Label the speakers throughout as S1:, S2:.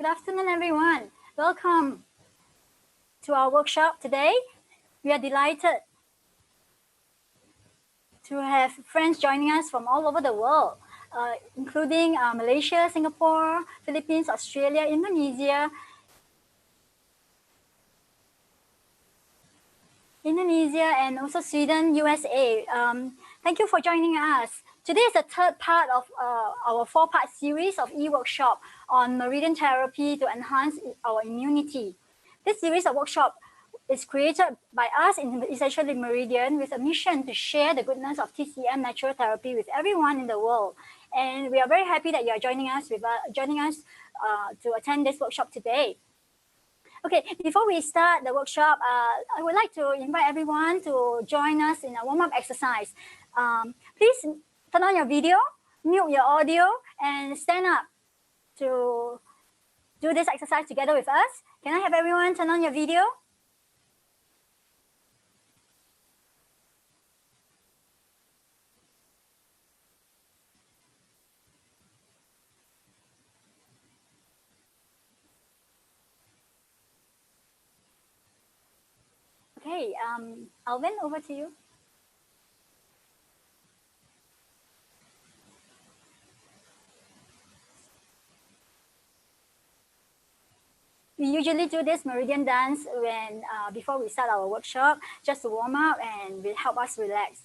S1: Good afternoon, everyone. Welcome to our workshop today. We are delighted to have friends joining us from all over the world, including Malaysia, Singapore, Philippines, Australia, Indonesia, and also Sweden, USA. Thank you for joining us. Today is the third part of our four-part series of e-workshop on meridian therapy to enhance our immunity. This series of workshop is created by us in Essentially Meridian with a mission to share the goodness of TCM natural therapy with everyone in the world. And we are very happy that you are joining us to attend this workshop today. Okay, before we start the workshop, I would like to invite everyone to join us in a warm-up exercise. Please turn on your video, mute your audio, and stand up to do this exercise together with us. Can I have everyone turn on your video? Okay, Alvin, over to you. We usually do this meridian dance before we start our workshop, just to warm up and will help us relax.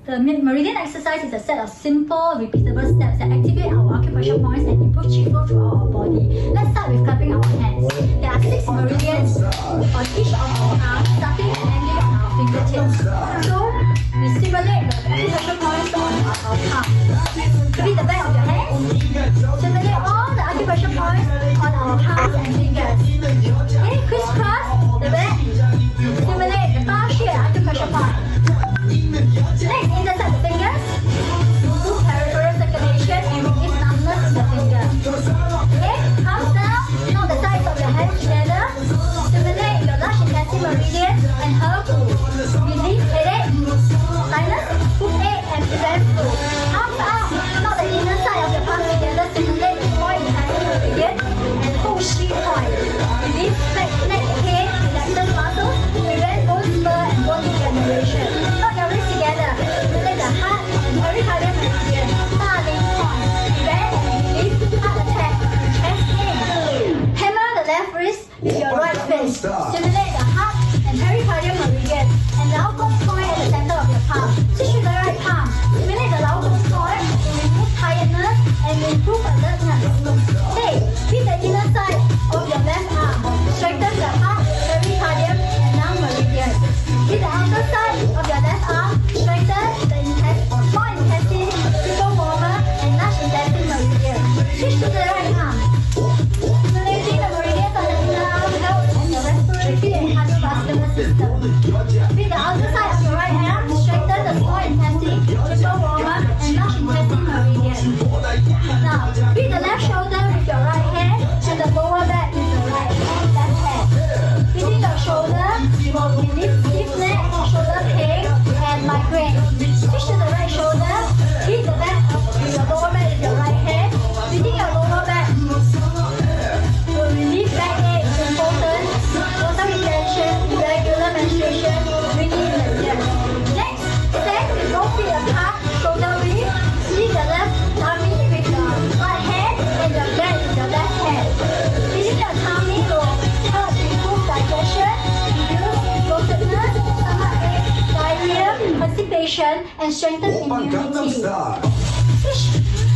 S1: The meridian exercise is a set of simple, repeatable steps that activate our acupressure points and improve chi flow throughout our body. Let's start with clapping our hands. There are 6 meridians on each of our arms, starting and ending on our fingertips. So we stimulate the acupressure points on our palm. Repeat the back of your hands. Stimulate all the acupressure points on our palms and fingers. Okay, crisscross the back. Stimulate the far shear acupressure point. Next, intersect the fingers. Improve peripheral circulation and release numbness in the finger. Okay, palms down. Knock the sides of your hands together. Stimulate your large intestine meridian and help to relieve headache, sinus, toothache, and prevent flu. Palms out. Knock the inner side of your palms together. Stimulate the small intestine meridian and hold Shi point. Relieve neck pain, relaxes muscles, prevent bone spur and bone degeneration. Knock your wrists together. Stimulate the heart and pericardial meridian. Starling point. Prevent and relieve heart attack and chest pain. Hammer the left wrist with your right fist. Stimulate the heart and pericardial meridian and Lao Gong point at the center of your palm. Switch to the right palm. Stimulate the Lao Gong point to remove tiredness and improve alertness. Okay, beat the inner side of your left arm. Strengthen the heart, pericardium, and lung meridian. Beat the outer side of your left arm. Strengthen the small intestine, triple warmer, and large intestine meridian. Switch to the right arm. Stimulating the meridians of the inner arm helps in your respiratory and cardiovascular system. Beat the outer side of your right arm. Strengthen the small intestine, triple warmer, and large intestine meridian. Now, beat the left shoulder with your right hand and the lower back with the left hand. Beating your shoulder will relieve stiff neck, shoulder pain, and migraine. Switch to the right shoulder. Beat the back with your lower back with your right hand. Beating your lower back will relieve backache, impotence, water retention, irregular menstruation, bringing in the year. Next, stand with both feet apart, shoulder width. Lead the left tummy with your right hand and your back with your left hand. Beating your tummy will help improve digestion, reduce bloatedness, stomachache, diarrhea, constipation, and strengthen immunity. Switch.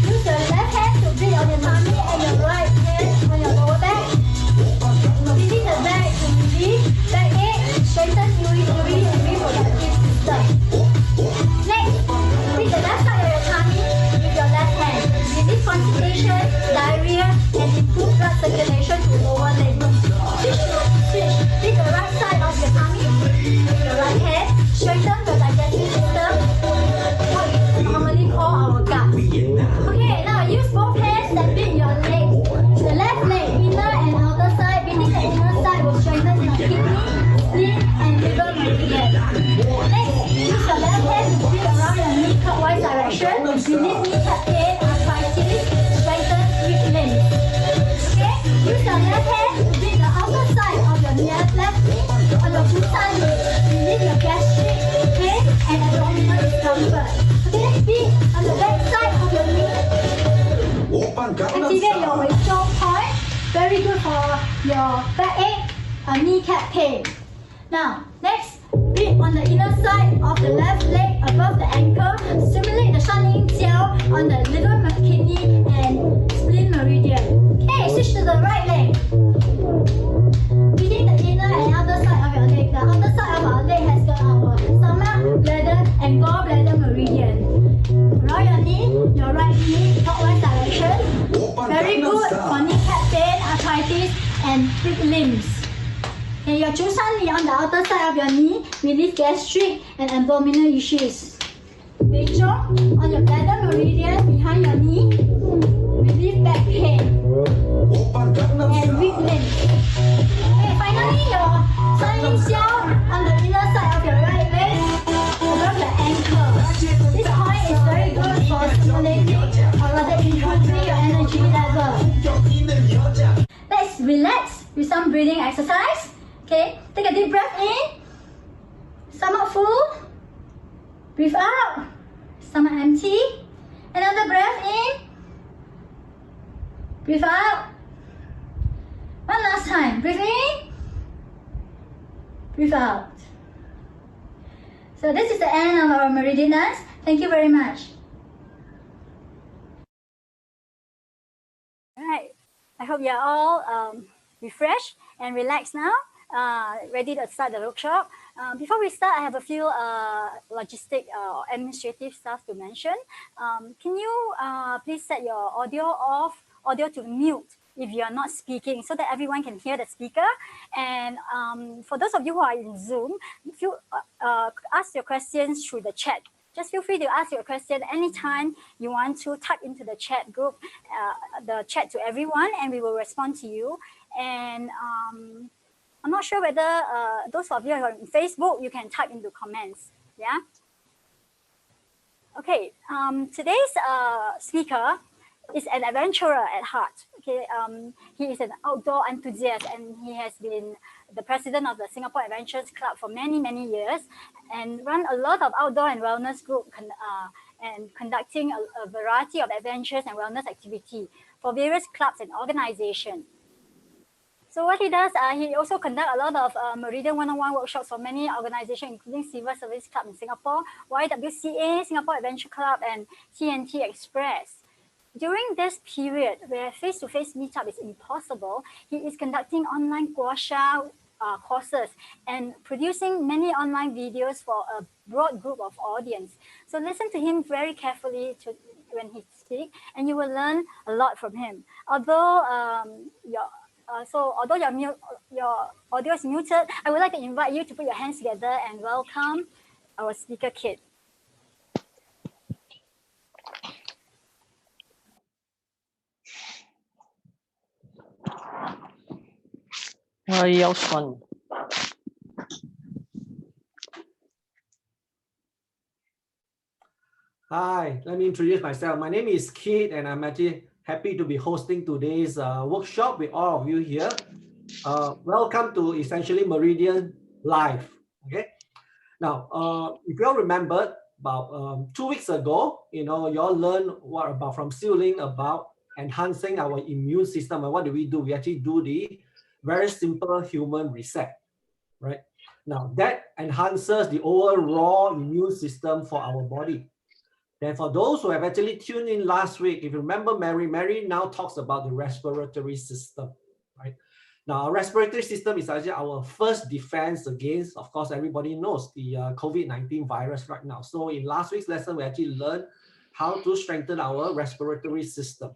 S1: Use your left hand to beat on your tummy and your right hand on your lower back. Beating the back to relieve backache, strengthen urinary and reproductive system. Next, beat the left side of your tummy with your left hand. Relieve constipation, diarrhea, and improve blood circulation to lower leg. Switch. Beat the right side of your tummy with your right hand. Strengthen the digestive system, what we normally call our gut. Okay, now use both hands and beat your legs. The left leg, inner and outer side. Beating the inner side will strengthen your kidney, spleen, and liver meridian. Next, use your left hand to beat around your knee clockwise direction. Relieve kneecap pain, arthritis, strengthen weak limbs. our jaw point. Very good for your backache or kneecap pain. Now, next, breathe on the inner side of the left leg above the ankle. Stimulate the 上阴交 on the liver, kidney, and spleen meridian. Okay, switch to the right leg. Breathing the inner and outer side of your leg. The outer side of our leg has got our stomach, bladder, and gallbladder meridian. Around your knee, your right knee, clockwise direction. Very good for kneecap pain, arthritis, and weak limbs. Okay, your 足三里 on the outer side of your knee, relieve gastric and abdominal issues. 背中 on your bladder meridian behind your knee, relieve back pain and weak limbs. Okay, finally your 三阴交 on the inner side of your right leg, above the ankle. This point is very good for stimulating or rather improving your energy level. Let's relax with some breathing exercise. Okay, take a deep breath in, stomach full, breathe out, stomach empty, another breath in, breathe out. One last time, breathe in, breathe out. So this is the end of our meridian dance. Thank you very much. Alright, I hope you're all refreshed and relaxed now. Ready to start the workshop. Before we start, I have a few logistic or administrative stuff to mention. Can you please set your audio to mute if you are not speaking, so that everyone can hear the speaker. And for those of you who are in Zoom, if you ask your questions through the chat. Just feel free to ask your question anytime you want to type into the chat group, the chat to everyone, and we will respond to you. And I'm not sure whether those of you who are on Facebook, you can type into comments, yeah? Okay, today's speaker is an adventurer at heart. Okay, he is an outdoor enthusiast, and he has been the president of the Singapore Adventures Club for many, many years, and run a lot of outdoor and wellness group and conducting a variety of adventures and wellness activity for various clubs and organizations. So what he does, he also conducts a lot of Meridian 101 workshops for many organizations, including Civil Service Club in Singapore, YWCA, Singapore Adventure Club, and TNT Express. During this period where face-to-face meetup is impossible, he is conducting online gua sha courses and producing many online videos for a broad group of audience. So listen to him very carefully when he speaks, and you will learn a lot from him. Although although your audio is muted, I would like to invite you to put your hands together and welcome our speaker Kit.
S2: Hi, let me introduce myself. My name is Kit, and I'm actually happy to be hosting today's workshop with all of you here. Welcome to Essentially Meridian Live. Okay. Now, if you all remember, about 2 weeks ago, you all learned from Siu-Ling about enhancing our immune system. And what do? We actually do the very simple human reset, right? Now that enhances the overall immune system for our body. And for those who have actually tuned in last week, if you remember, Mary now talks about the respiratory system, right? Now, our respiratory system is actually our first defense against, of course, everybody knows the COVID-19 virus right now. So in last week's lesson, we actually learned how to strengthen our respiratory system.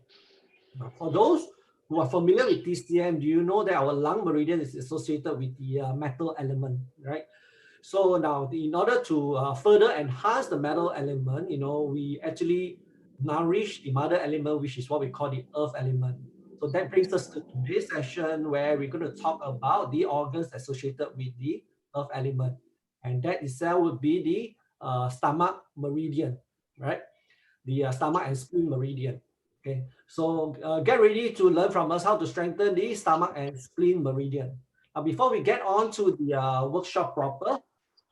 S2: Now, for those who are familiar with TCM, do you know that our lung meridian is associated with the metal element, right? So now, in order to further enhance the metal element, we actually nourish the mother element, which is what we call the earth element. So that brings us to today's session, where we're going to talk about the organs associated with the earth element. And that itself would be the stomach meridian, right? The stomach and spleen meridian. Okay, so get ready to learn from us how to strengthen the stomach and spleen meridian. Now, before we get on to the workshop proper,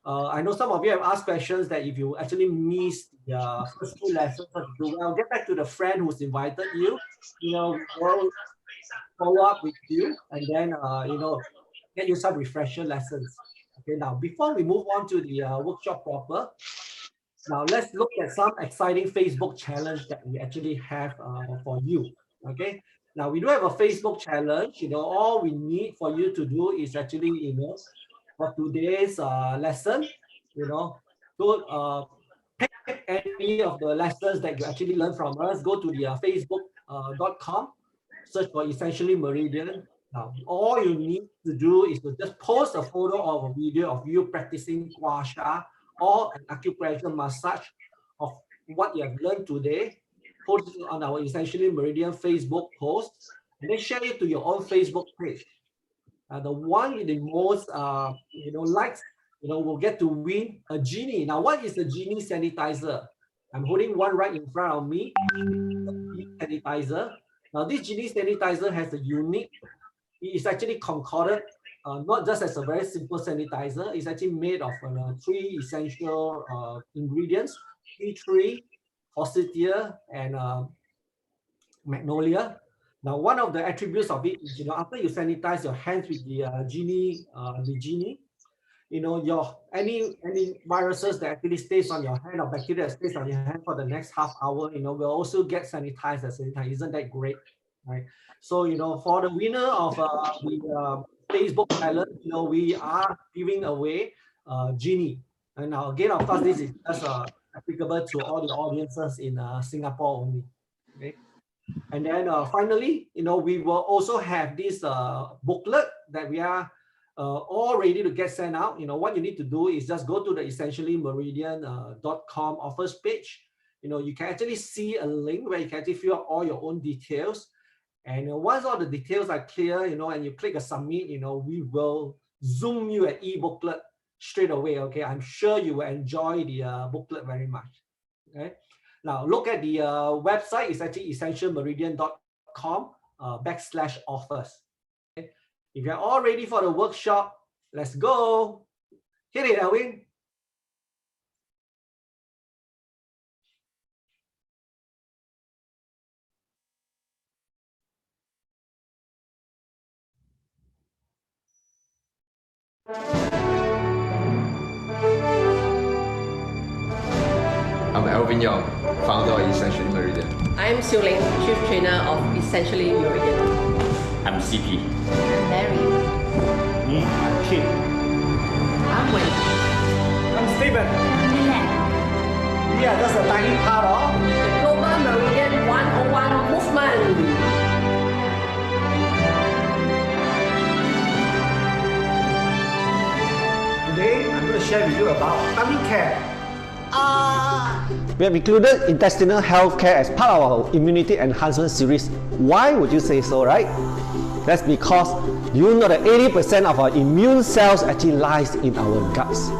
S2: I know some of you have asked questions that if you actually missed the first two lessons what to do well. Get back to the friend who's invited you. We'll follow up with you, and then get you some refresher lessons. Okay, now before we move on to the workshop proper, now let's look at some exciting Facebook challenge that we actually have for you. Okay, now we do have a Facebook challenge. All we need for you to do is actually, for today's lesson, go pick any of the lessons that you actually learn from us. Go to the facebook.com, search for Essentially Meridian. Now, all you need to do is to just post a photo or a video of you practicing gua sha or an acupressure massage of what you have learned today. Post it on our Essentially Meridian Facebook post, and then share it to your own Facebook page. The one with the most likes, will get to win a genie. Now, what is a genie sanitizer? I'm holding one right in front of me. Sanitizer. Now, this genie sanitizer has a unique. It is actually concocted not just as a very simple sanitizer. It's actually made of 3 essential ingredients: tea tree, forsythia, and magnolia. Now, one of the attributes of it is, after you sanitize your hands with the genie, your any viruses that actually stays on your hand or bacteria that stays on your hand for the next half hour, will also get sanitized as sanitizer. Isn't that great, right? So, for the winner of the Facebook challenge, we are giving away genie. And now again, of course, this is just applicable to all the audiences in Singapore only. Okay. And then finally, we will also have this booklet that we are all ready to get sent out. What you need to do is just go to the essentiallymeridian.com offers page. You can actually see a link where you can actually fill out all your own details. And once all the details are clear, and you click a submit, we will zoom you an e-booklet straight away. Okay, I'm sure you will enjoy the booklet very much. Okay. Now look at the website. It's actually essentialmeridian.com/offers. Okay? If you're all ready for the workshop, let's go. Hit it, Elwin.
S3: I'm Alvin Yong, founder of Essentially Meridian.
S4: I'm Siu Ling, Chief Trainer of Essentially Meridian.
S5: I'm CP.
S4: I'm Mary.
S6: Me, I'm Kit.
S4: I'm Wei.
S6: I'm Stephen. We are just a tiny part of
S4: The Global Meridian 101 movement.
S6: Today, I'm going to share with you about tummy care.
S7: We have included intestinal health care as part of our immunity enhancement series. Why would you say so, right? That's because you know that 80% of our immune cells actually lies in our guts.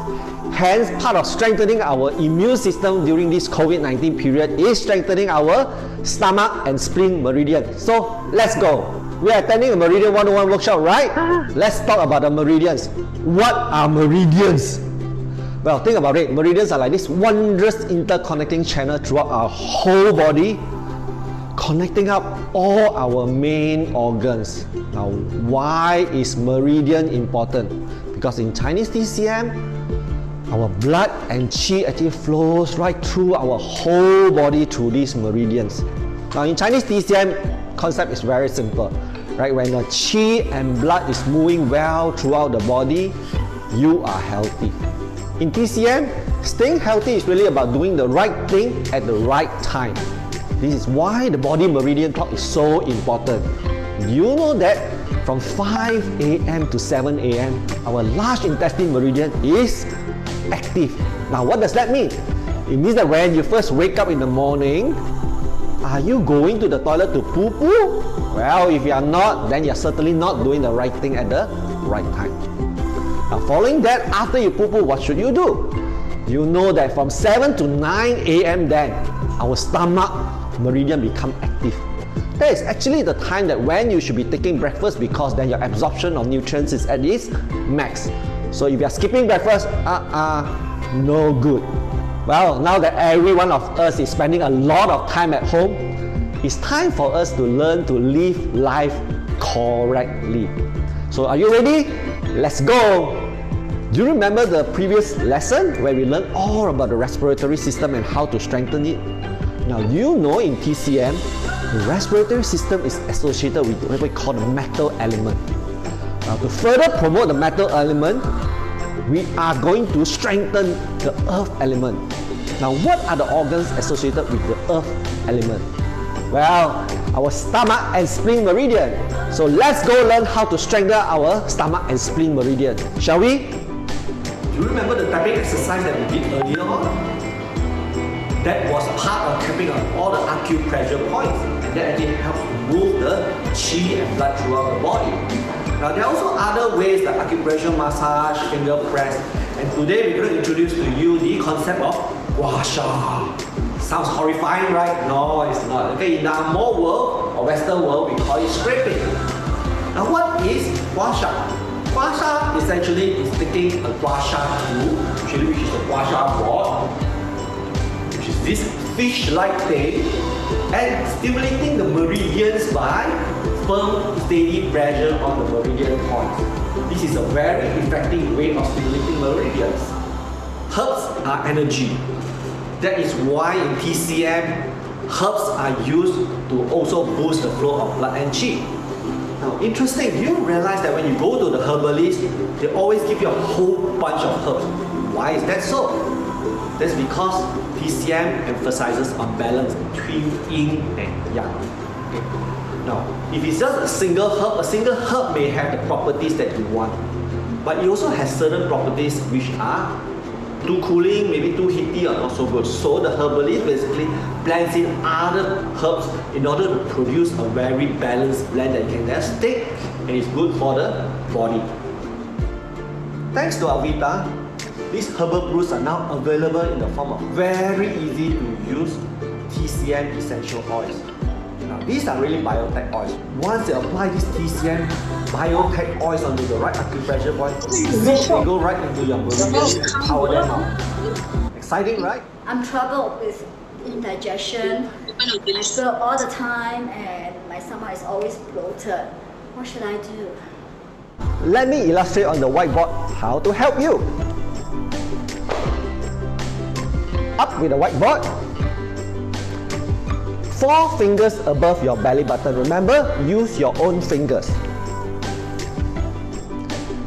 S7: Hence, part of strengthening our immune system during this COVID-19 period is strengthening our stomach and spleen meridian. So, let's go. We are attending a Meridian 101 workshop, right? Let's talk about the meridians. What are meridians? Well, think about it. Meridians are like this wondrous interconnecting channel throughout our whole body, connecting up all our main organs. Now, why is meridian important? Because in Chinese TCM, our blood and qi actually flows right through our whole body through these meridians. Now, in Chinese TCM, concept is very simple, right? When the qi and blood is moving well throughout the body, you are healthy. In TCM, staying healthy is really about doing the right thing at the right time. This is why the body meridian clock is so important. Do you know that from 5 a.m. to 7 a.m., our large intestine meridian is active? Now, what does that mean? It means that when you first wake up in the morning, are you going to the toilet to poo-poo? Well, if you are not, then you're certainly not doing the right thing at the right time. Now, following that, after you poo-poo, what should you do? You know that from 7 to 9 a.m. then, our stomach meridian become active. That is actually the time that when you should be taking breakfast, because then your absorption of nutrients is at its max. So if you are skipping breakfast, no good. Well, now that every one of us is spending a lot of time at home, it's time for us to learn to live life correctly. So are you ready? Let's go! Do you remember the previous lesson where we learned all about the respiratory system and how to strengthen it? Now, do you know in TCM, the respiratory system is associated with what we call the metal element. Now, to further promote the metal element, we are going to strengthen the earth element. Now, what are the organs associated with the earth element? Well, our stomach and spleen meridian. So let's go learn how to strengthen our stomach and spleen meridian, shall we?
S2: Do you remember the tapping exercise that we did earlier on? That was part of tapping on all the acupressure points, and that actually helps move the qi and blood throughout the body. Now there are also other ways like acupressure massage, finger press, and today we're going to introduce to you the concept of gua sha. Sounds horrifying, right? No, it's not. Okay, in the Angmo world or Western world, we call it scraping. Now what is gua sha? Gua sha essentially is taking a gua sha tool, which is the gua sha board, which is this fish-like thing, and stimulating the meridians by firm, steady pressure on the meridian points. This is a very effective way of stimulating meridians. Herbs are energy. That is why in TCM, herbs are used to also boost the flow of blood and qi. Now, interesting, do you realize that when you go to the herbalist, they always give you a whole bunch of herbs? Why is that so? That's because TCM emphasizes on balance between yin and yang. Okay. Now, if it's just a single herb may have the properties that you want, but it also has certain properties which are too cooling, maybe too heaty or not so good. So the herbalist basically blends in other herbs in order to produce a very balanced blend that you can then take and it's good for the body. Thanks to Avita, these herbal brews are now available in the form of very easy to use TCM essential oils. Now these are really biotech oils. Once you apply these TCM biotech oils onto the right acupressure point, they go right into your meridians and power them out. Exciting, right?
S1: I'm troubled with indigestion. I feel all the time and my stomach is always bloated. What should I do?
S7: Let me illustrate on the whiteboard how to help you. Up with the whiteboard. 4 fingers above your belly button. Remember, use your own fingers.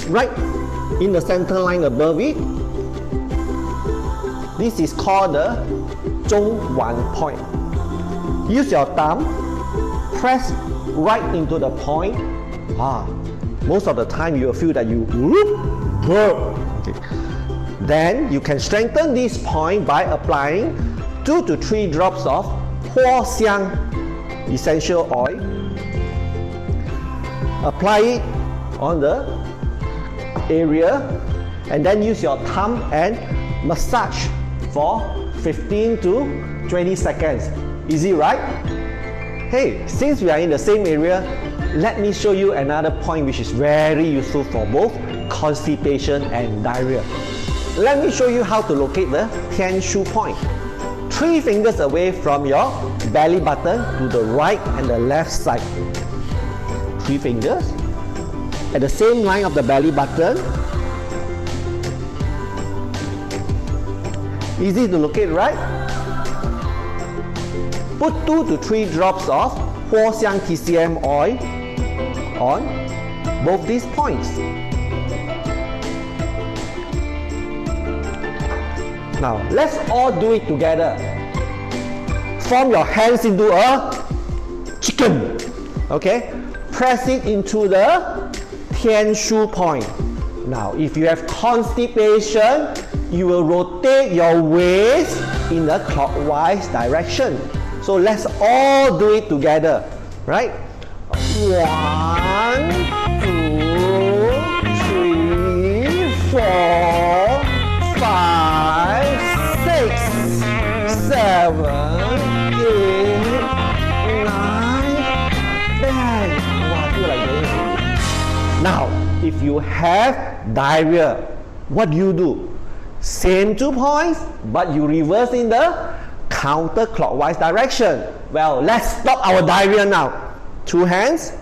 S7: Right in the center line above it, this is called the 中脘 point. Use your thumb, press right into the point. Most of the time you will feel that you burp. Okay. Then you can strengthen this point by applying 2 to 3 drops of 藿香 essential oil. Apply it on the area and then use your thumb and massage for 15 to 20 seconds. Easy, right? Hey, since we are in the same area, let me show you another point which is very useful for both constipation and diarrhea. Let me show you how to locate the Tian Shu point. 3 fingers away from your belly button to the right and the left side. 3 fingers at the same line of the belly button. Easy to locate, right? Put 2 to 3 drops of 藿香 TCM oil on both these points. Now, let's all do it together. Form your hands into a chicken. Okay? Press it into the Tian Shu point. Now, if you have constipation, you will rotate your waist in the clockwise direction. So let's all do it together. Right? 1, 2, 3, 4, 5, 6, 7, 8, 9, 10. Wow, I feel like doing it. Now, if you have diarrhea, what do? Same 2 points, but you reverse in the counterclockwise direction. Well, let's stop our diarrhea now. 2 hands,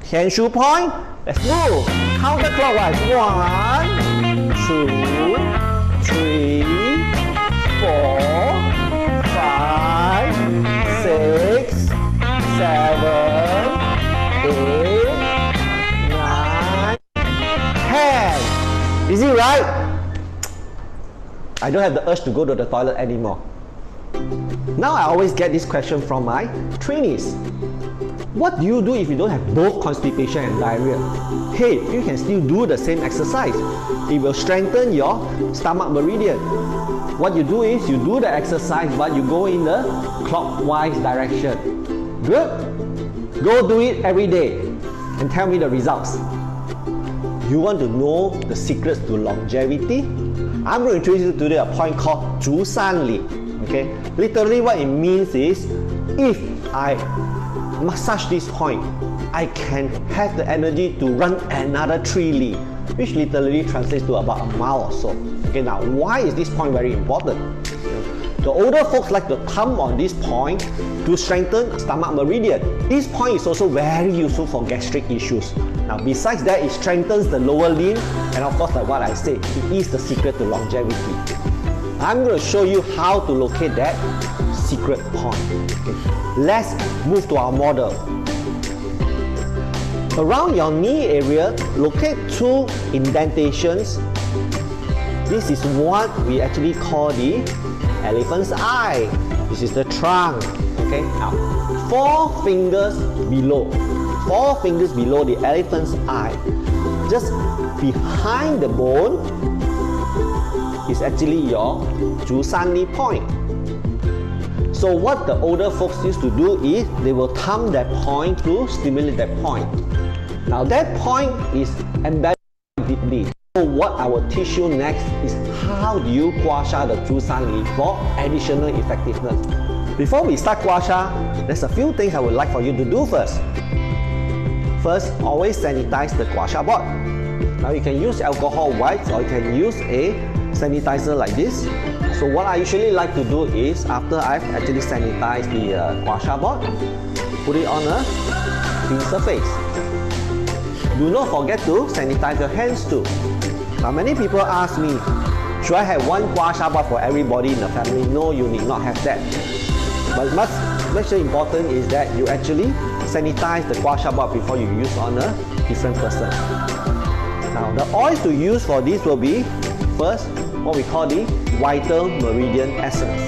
S7: handshoe point. Let's move. Counterclockwise. 1, 2, 3, 4, 5, 6, 7, 8, 9, 10. Easy, right? I don't have the urge to go to the toilet anymore. Now I always get this question from my trainees. What do you do if you don't have both constipation and diarrhea? Hey, you can still do the same exercise. It will strengthen your stomach meridian. What you do is you do the exercise but you go in the clockwise direction. Good? Go do it every day and tell me the results. You want to know the secrets to longevity? I'm going to introduce you today a point called 足三里. Okay? Literally what it means is, if I massage this point, I can have the energy to run another 3 li, which literally translates to about a mile or so. Okay, now why is this point very important? The older folks like to thumb on this point to strengthen stomach meridian. This point is also very useful for gastric issues. Now besides that, it strengthens the lower limb, and of course like what I said, it is the secret to longevity. I'm going to show you how to locate that secret point. Okay. Let's move to our model. Around your knee area, locate 2 indentations. This is what we actually call the elephant's eye. This is the trunk. Okay, now 4 fingers below. 4 fingers below the elephant's eye. Just behind the bone is actually your 足三里 point. So what the older folks used to do is they will thumb that point to stimulate that point. Now that point is embedded deeply. So what I will teach you next is how do you gua sha the 足三里 for additional effectiveness. Before we start gua sha, there's a few things I would like for you to do first. First, always sanitize the gua sha board. Now you can use alcohol wipes or you can use a sanitizer like this. So what I usually like to do is, after I've actually sanitized the gua sha board, put it on a clean surface. Do not forget to sanitize your hands too. Now many people ask me, should I have one gua sha board for everybody in the family? No, you need not have that. But much important is that you actually sanitize the gua sha board before you use on a different person. Now the oils to use for this will be, first, what we call the Vital Meridian Essence.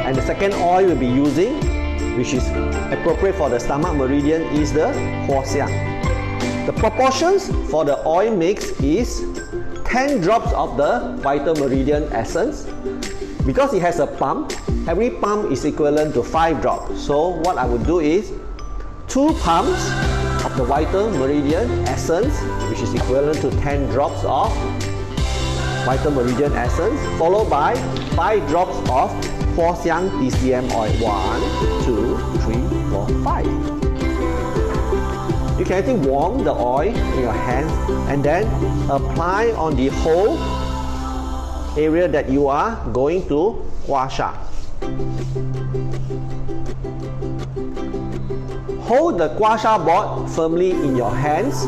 S7: And the second oil we'll be using, which is appropriate for the stomach meridian, is the Huo Xiang. The proportions for the oil mix is 10 drops of the Vital Meridian Essence. Because it has a pump, every pump is equivalent to 5 drops. So what I would do is 2 pumps of the Vital Meridian Essence, which is equivalent to 10 drops of Vital Meridian Essence, followed by 5 drops of Huo Xiang TCM oil. 1, 2, 3, 4, 5. You can actually warm the oil in your hand and then apply on the whole area that you are going to gua sha. Hold the gua sha board firmly in your hands.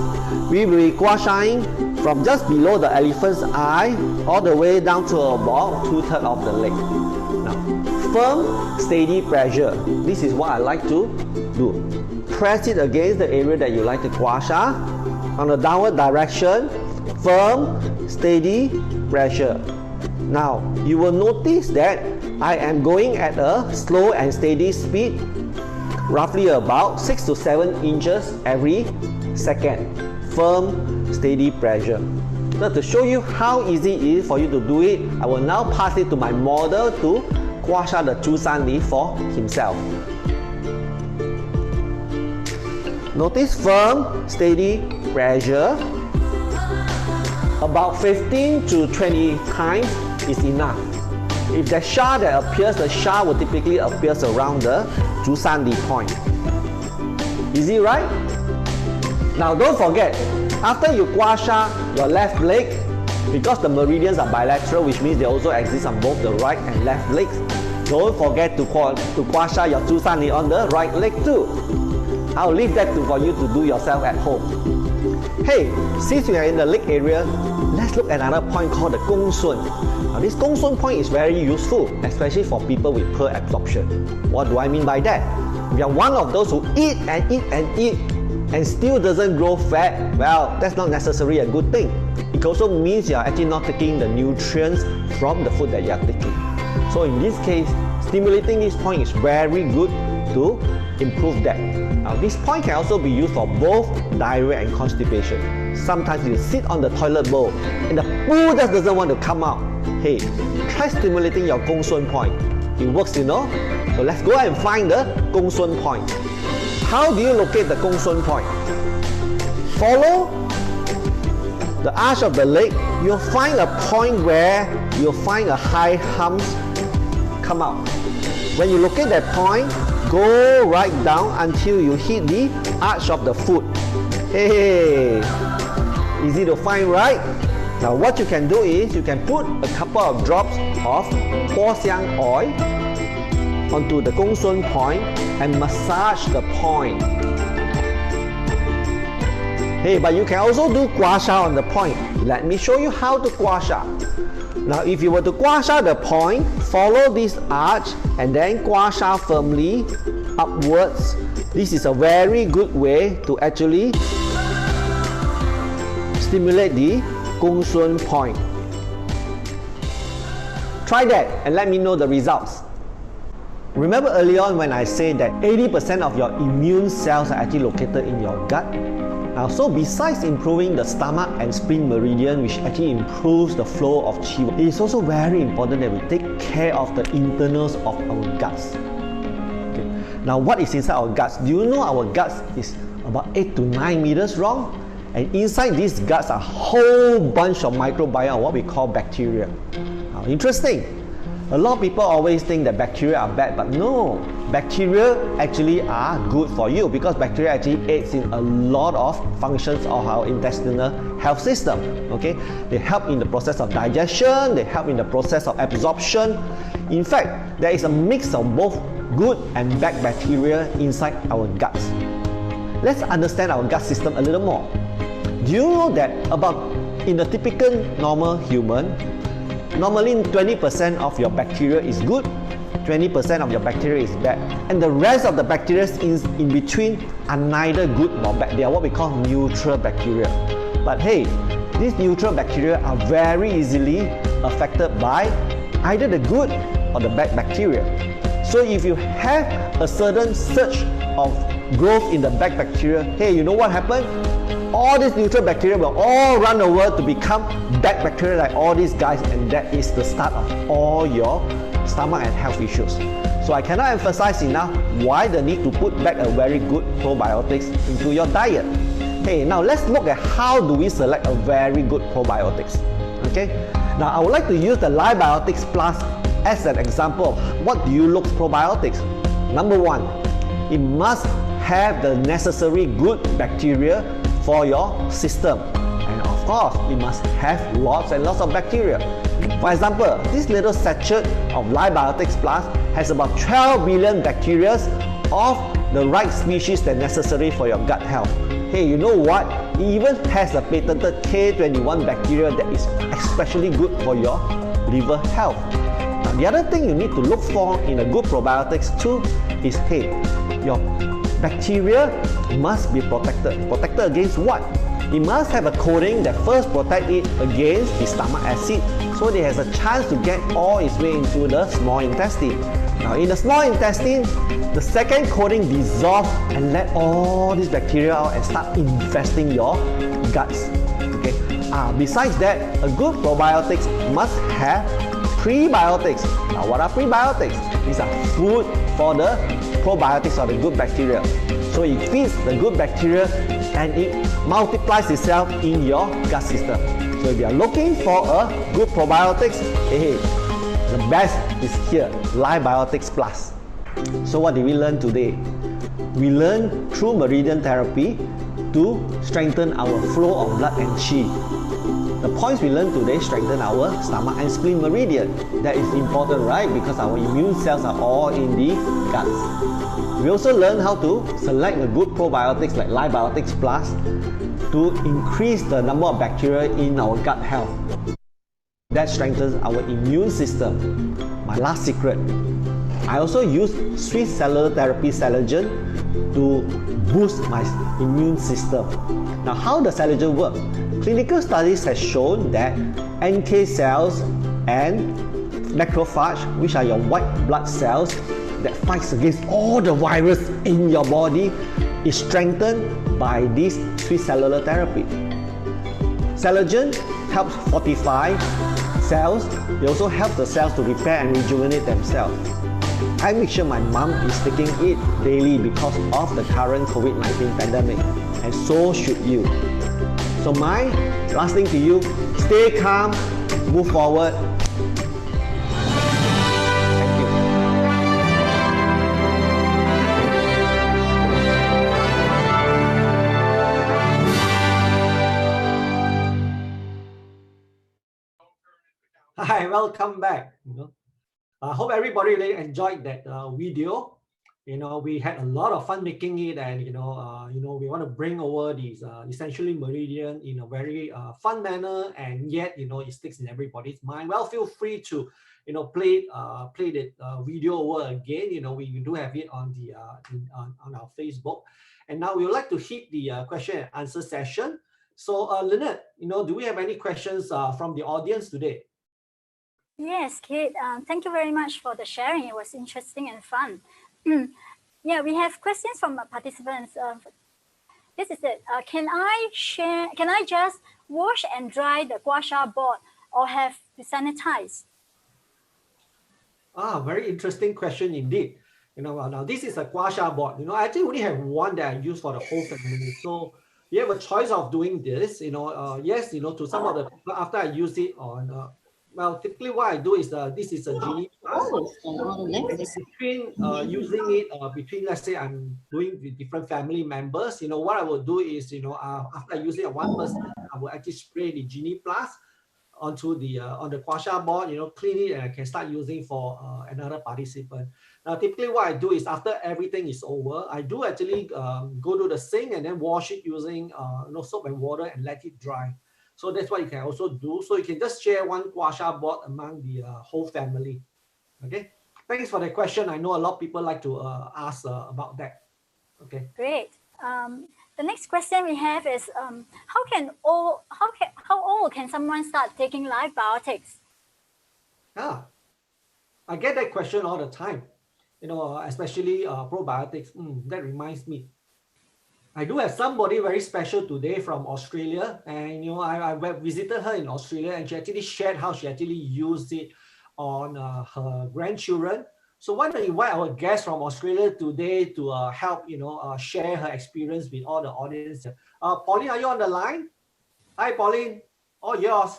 S7: We will be gua shaing from just below the elephant's eye all the way down to about 2/3 of the leg. Now, firm, steady pressure. This is what I like to do. Press it against the area that you like to gua sha. On the downward direction, firm, steady pressure. Now, you will notice that I am going at a slow and steady speed, roughly about 6 to 7 inches every second. Firm, steady pressure. Now, to show you how easy it is for you to do it, I will now pass it to my model to gua sha the 足三里 for himself. Notice firm, steady pressure. About 15 to 20 times is enough. If the sha that appears, the sha will typically appear around the 足三里 point. Easy, right? Now don't forget, after you gua sha your left leg, Because the meridians are bilateral, which means they also exist on both the right and left legs. Don't forget to gua sha your 2 sanli on the right leg too. I'll leave that for you to do yourself at home. Hey, since we are in the leg area, let's look at another point called the gong sun. Now this gong sun point is very useful, especially for people with poor absorption. What do I mean by that? If you are one of those who eat and eat and eat and still doesn't grow fat, well, that's not necessarily a good thing. It also means you are actually not taking the nutrients from the food that you are taking. So in this case, stimulating this point is very good to improve that. Now this point can also be used for both diarrhea and constipation. Sometimes you sit on the toilet bowl and the poo just doesn't want to come out. Hey, try stimulating your gong sun point. It works, you know. So let's go and find the gong sun point. How do you locate the gong sun point? Follow the arch of the leg. You'll find a point where you'll find a high hump come out. When you locate that point, go right down until you hit the arch of the foot. Hey, easy to find, right? Now what you can do is you can put a couple of drops of Huo Xiang oil onto the gong sun point and massage the point. Hey, but you can also do gua sha on the point. Let me show you how to gua sha. Now if you were to gua sha the point, follow this arch and then gua sha firmly upwards. This is a very good way to actually stimulate the gong sun point. Try that and let me know the results. Remember earlier on when I said that 80% of your immune cells are actually located in your gut? Now, so besides improving the stomach and spleen meridian, which actually improves the flow of qi, it is also very important that we take care of the internals of our guts. Okay. Now, what is inside our guts? Do you know our guts is about 8 to 9 meters long? And inside these guts are a whole bunch of microbiome, what we call bacteria. Now, interesting. A lot of people always think that bacteria are bad, but no, bacteria actually are good for you because bacteria actually aids in a lot of functions of our intestinal health system. Okay, they help in the process of digestion, they help in the process of absorption. In fact, there is a mix of both good and bad bacteria inside our guts. Let's understand our gut system a little more. Do you know that in the typical normal human, normally 20% of your bacteria is good, 20% of your bacteria is bad, and the rest of the bacteria in between are neither good nor bad. They are what we call neutral bacteria. But hey, these neutral bacteria are very easily affected by either the good or the bad bacteria. So if you have a certain surge of growth in the bad bacteria, hey, you know what happened? All these neutral bacteria will all run over to become bad bacteria like all these guys, and that is the start of all your stomach and health issues. So I cannot emphasize enough why the need to put back a very good probiotics into your diet. Hey, now let's look at how do we select a very good probiotics. Okay, now I would like to use the Liebiotics Plus as an example of what do you look probiotics. Number one, it must have the necessary good bacteria for your system, and of course it must have lots and lots of bacteria. For example, this little sachet of Liebiotics Plus has about 12 billion bacteria of the right species that necessary for your gut health. Hey, you know what? It even has a patented K21 bacteria that is especially good for your liver health. Now, the other thing you need to look for in a good probiotics too is, hey, your bacteria must be protected. Protected against what? It must have a coating that first protect it against the stomach acid, so it has a chance to get all its way into the small intestine. Now in the small intestine, the second coating dissolves and let all these bacteria out and start infesting your guts. Okay. Besides that, a good probiotics must have prebiotics. Now what are prebiotics? These are food for the probiotics or the good bacteria. So it feeds the good bacteria and it multiplies itself in your gut system. So if you are looking for a good probiotics, hey, the best is here, Liebiotics Plus. So what did we learn today? We learned through meridian therapy to strengthen our flow of blood and qi. The points we learned today strengthen our stomach and spleen meridian. That is important, right? Because our immune cells are all in the guts. We also learned how to select the good probiotics like Libiotics Plus to increase the number of bacteria in our gut health. That strengthens our immune system. My last secret, I also use Swiss cellular therapy Saligen to boost my immune system. Now, how does Saligen work? Clinical studies have shown that NK cells and macrophage, which are your white blood cells that fights against all the virus in your body, is strengthened by this Swiss cellular therapy. Saligen helps fortify cells. It also helps the cells to repair and rejuvenate themselves. I make sure my mom is taking it daily because of the current COVID-19 pandemic, and so should you. So my last thing to you, stay calm, move forward. Thank you.
S2: Hi, welcome back. I hope everybody really enjoyed that video. We had a lot of fun making it, and we want to bring over these essentially Meridian in a very fun manner, and yet it sticks in everybody's mind. Well, feel free to play the video over again. We do have it on the on our Facebook, and now we would like to hit the question and answer session. So, Lynette, do we have any questions from the audience today?
S1: Yes, Kate, thank you very much for the sharing. It was interesting and fun. Yeah, we have questions from participants. This is it. Can I just wash and dry the gua sha board or have to sanitize?
S2: Very interesting question indeed. Now this is a gua sha board. I actually only have one that I use for the whole family. So you have a choice of doing this. Yes, to some of the people after I use it on. Well, typically what I do is this is a genie plus. Between using it between, let's say I'm doing with different family members, what I will do is, after I use it on one person, I will actually spray the genie plus onto the on the gua sha board, clean it, and I can start using for another participant. Now, typically what I do is after everything is over, I do actually go to the sink and then wash it using soap and water and let it dry. So that's what you can also do. So you can just share one gua sha board among the whole family. Okay. Thanks for the question. I know a lot of people like to ask about that. Okay.
S1: Great. The next question we have is how old can someone start taking Libiotics?
S2: I get that question all the time. Especially probiotics. That reminds me. I do have somebody very special today from Australia, and I visited her in Australia, and she actually shared how she actually used it on her grandchildren. So why don't you invite our guest from Australia today to help share her experience with all the audience. Pauline, are you on the line? Hi, Pauline. All yours.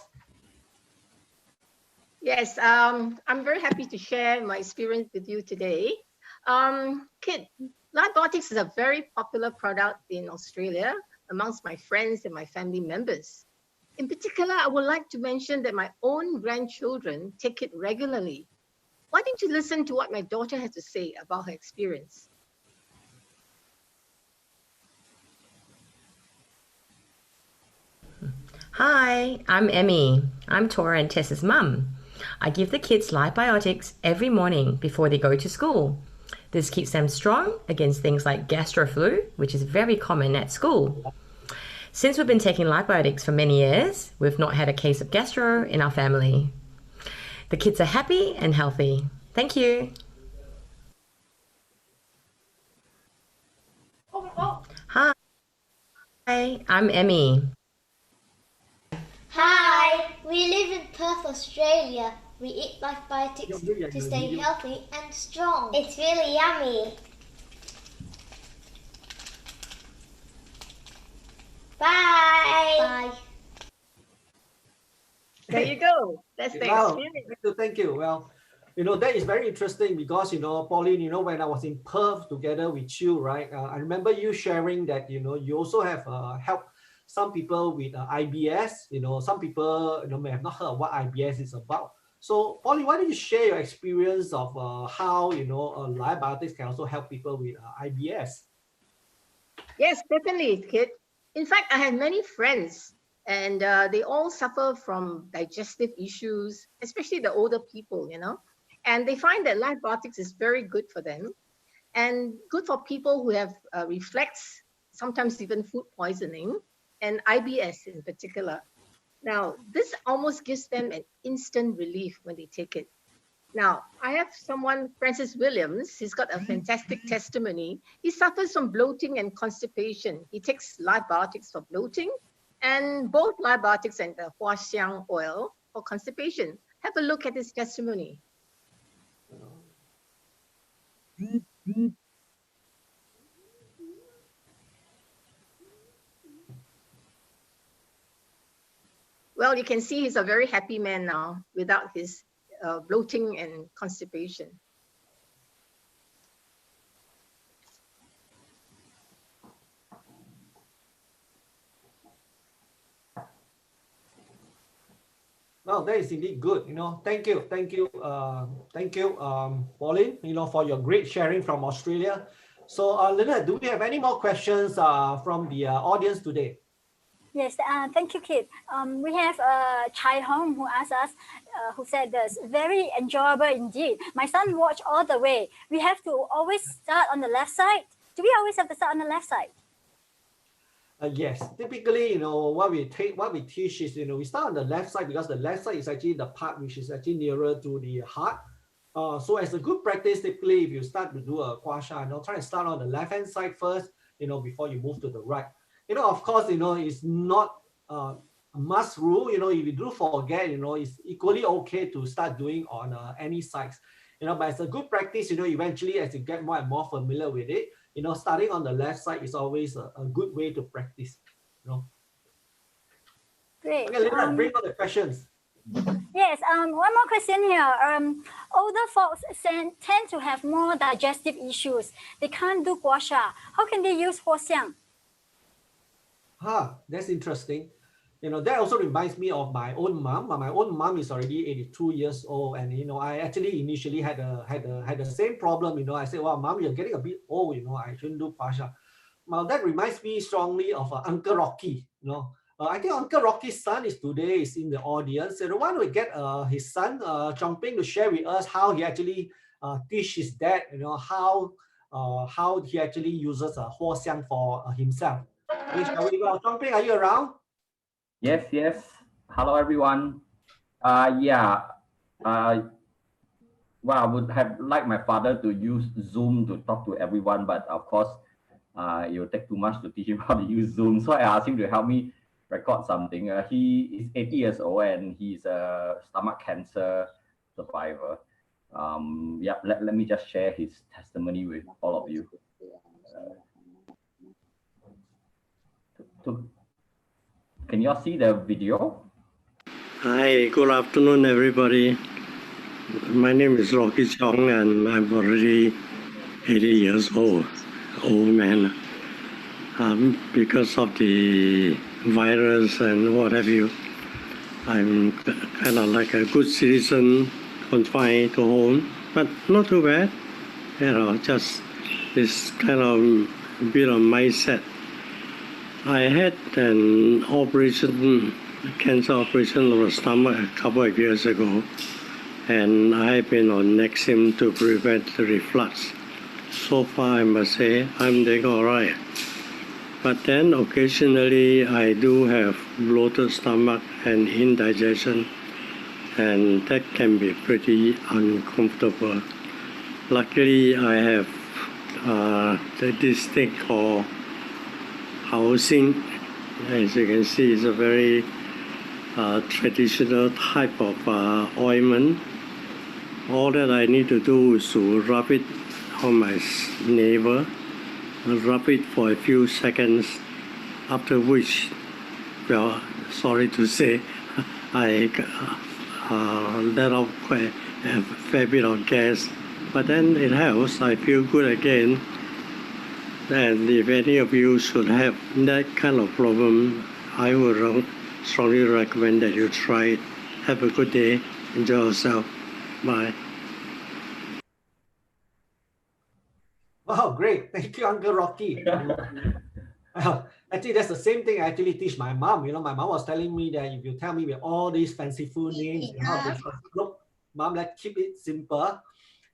S5: Yes, I'm very happy to share my experience with you today. Kit, Libiotics is a very popular product in Australia amongst my friends and my family members. In particular, I would like to mention that my own grandchildren take it regularly. Why don't you listen to what my daughter has to say about her experience?
S8: Hi, I'm Emmy. I'm Tora and Tessa's mum. I give the kids Libiotics every morning before they go to school. This keeps them strong against things like gastro flu, which is very common at school. Since we've been taking Libiotics for many years, we've not had a case of gastro in our family. The kids are happy and healthy. Thank you. Hi, I'm Emmy.
S9: Hi, we live in Perth, Australia. We eat Libiotics to stay healthy and strong. It's really yummy. Bye. Bye.
S5: There you go. That's the experience.
S2: Thank you. Well, that is very interesting because, Pauline, when I was in Perth together with you, right? I remember you sharing that, you also have helped some people with IBS, some people may have not heard of what IBS is about. So, Polly, why don't you share your experience of how live biotics can also help people with IBS?
S5: Yes, definitely, Kit. In fact, I have many friends, and they all suffer from digestive issues, especially the older people, and they find that live biotics is very good for them and good for people who have reflux, sometimes even food poisoning, and IBS in particular. Now, this almost gives them an instant relief when they take it. Now, I have someone, Francis Williams, he's got a fantastic testimony. He suffers from bloating and constipation. He takes live biotics for bloating and both live biotics and the huaxiang oil for constipation. Have a look at his testimony. Well, you can see he's a very happy man now without his bloating and constipation.
S2: Well, that is indeed good. Thank you, Pauline, for your great sharing from Australia. So, Lynette, do we have any more questions from the audience today?
S1: Yes, thank you, Kit. We have Chai Hong who asked us, who said this, very enjoyable indeed. My son watched all the way. We have to always start on the left side. Do we always have to start on the left side?
S2: Yes, typically, what we teach is, we start on the left side because the left side is actually the part which is actually nearer to the heart. So as a good practice, typically, if you start to do a gua sha, try and start on the left-hand side first, before you move to the right. Of course, it's not a must rule. If you do forget, it's equally okay to start doing on any sides. But it's a good practice, eventually as you get more and more familiar with it, starting on the left side is always a good way to practice,
S1: Great.
S2: Okay, Linda, bring on the questions.
S1: Yes, one more question here. Older folks tend to have more digestive issues. They can't do gua sha. How can they use huaxiang?
S2: That's interesting. That also reminds me of my own mom. My own mom is already 82 years old, and I actually initially had the same problem. I said, "Well, Mom, you're getting a bit old. I shouldn't do gua sha." Well, that reminds me strongly of Uncle Rocky. I think Uncle Rocky's son is in the audience. And why don't we get his son Chongping to share with us how he actually teach his dad. How he actually uses huaxiang for himself. Chongping, are you around?
S10: Yes. Hello, everyone. Well, I would have liked my father to use Zoom to talk to everyone, but of course, it will take too much to teach him how to use Zoom. So I asked him to help me record something. He is 80 years old and he's a stomach cancer survivor. Let me just share his testimony with all of you. Can you all see the video?
S11: Hi, good afternoon, everybody. My name is Rocky Chong, and I'm already 80 years old man. Because of the virus and what have you, I'm kind of like a good citizen, confined to home, but not too bad. Just this kind of bit of mindset. I had an operation, cancer operation of the stomach a couple of years ago, and I've been on Nexium to prevent the reflux. So far, I must say, I'm doing all right. But then occasionally, I do have bloated stomach and indigestion, and that can be pretty uncomfortable. Luckily, I have this thing called housing. As you can see, it's a very traditional type of ointment. All that I need to do is to rub it on my navel, rub it for a few seconds, after which, well, sorry to say, I let out quite a fair bit of gas, but then it helps. I feel good again. And if any of you should have that kind of problem, I would strongly recommend that you try it. Have a good day. Enjoy yourself. Bye.
S2: Wow, great. Thank you, Uncle Rocky. Actually, that's the same thing I actually teach my mom. My mom was telling me that if you tell me with all these fanciful names, look, mom, let's keep it simple.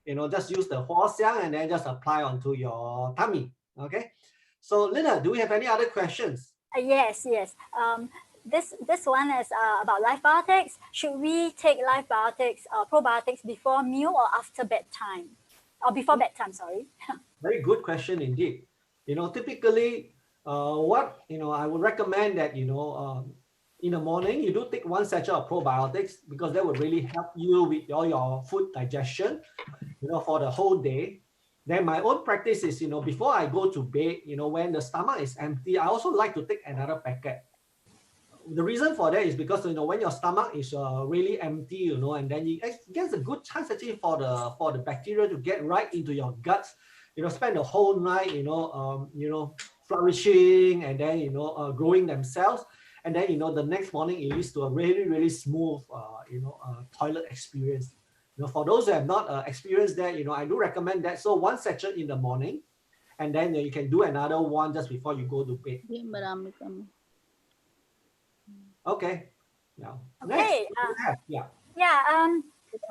S2: Just use the huo xiang and then just apply onto your tummy. Okay. So, Lina, do we have any other questions?
S1: Yes. This one is about life biotics. Should we take life biotics or probiotics before meal or after bedtime? Or before bedtime, sorry.
S2: Very good question indeed. Typically, what I would recommend that in the morning you do take one sachet of probiotics because that would really help you with all your food digestion, for the whole day. Then my own practice is, before I go to bed, when the stomach is empty, I also like to take another packet. The reason for that is because when your stomach is really empty, and then it gets a good chance actually for the bacteria to get right into your guts. Spend the whole night, flourishing and then growing themselves, and then the next morning it leads to a really, really smooth toilet experience. For those who have not experienced that, I do recommend that. So one sachet in the morning, and then you can do another one just before you go to bed. Okay. Now,
S1: okay.
S2: Yeah.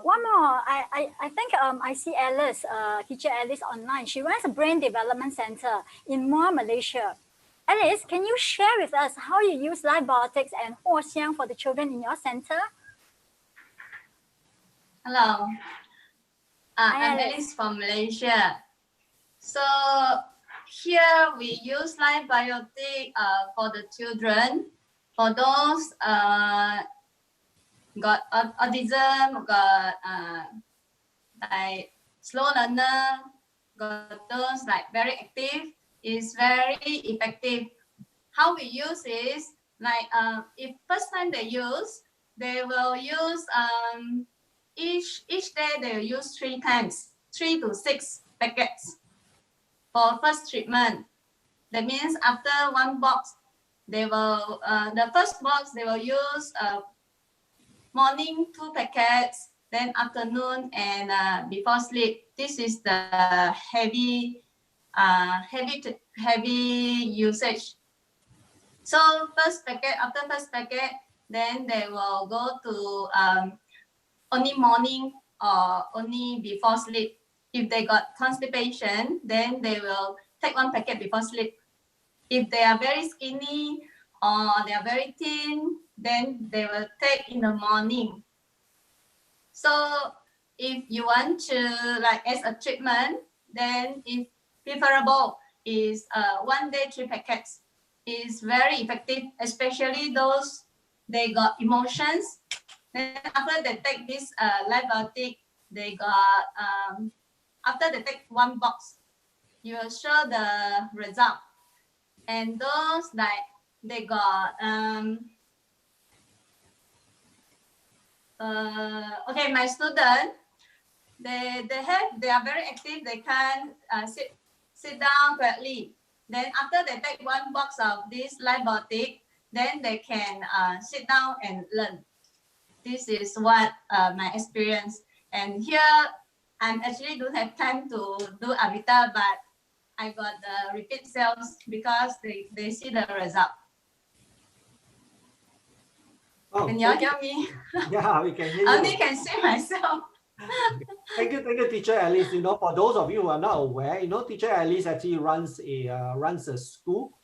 S1: One more. I think I see Alice, teacher Alice online. She runs a brain development center in Muar, Malaysia. Alice, can you share with us how you use life biotics and huo xiang for the children in your center?
S12: Hello.
S1: Hi,
S12: I'm Alice from Malaysia. So here we use life biotic for the children. For those got autism, got like slow learner, got those like very active, is very effective. How we use is like if first time they use, they will use each day they will use 3 times, 3 to 6 packets for first treatment. That means after one box, they will the first box they will use morning 2 packets, then afternoon and before sleep. This is the heavy usage. So first packet, after first packet, then they will go to only morning or only before sleep. If they got constipation, then they will take 1 packet before sleep. If they are very skinny or they are very thin, then they will take in the morning. So if you want to like as a treatment, then if preferable is 1 day 3 packets. Is very effective, especially those they got emotions. Then after they take this life biotic, they got after they take 1 box, you will show the result. And those like they got okay, my student, they are very active. They can sit down correctly. Then after they take 1 box of this life biotic, then they can sit down and learn. This is what my experience. And here I actually don't have time to do Avita, but I got the repeat sales because they see the result.
S2: Oh,
S12: can you all hear me?
S2: Yeah, we can hear you.
S12: I only can see myself.
S2: Thank you, Teacher Alice. For those of you who are not aware, Teacher Alice actually runs a school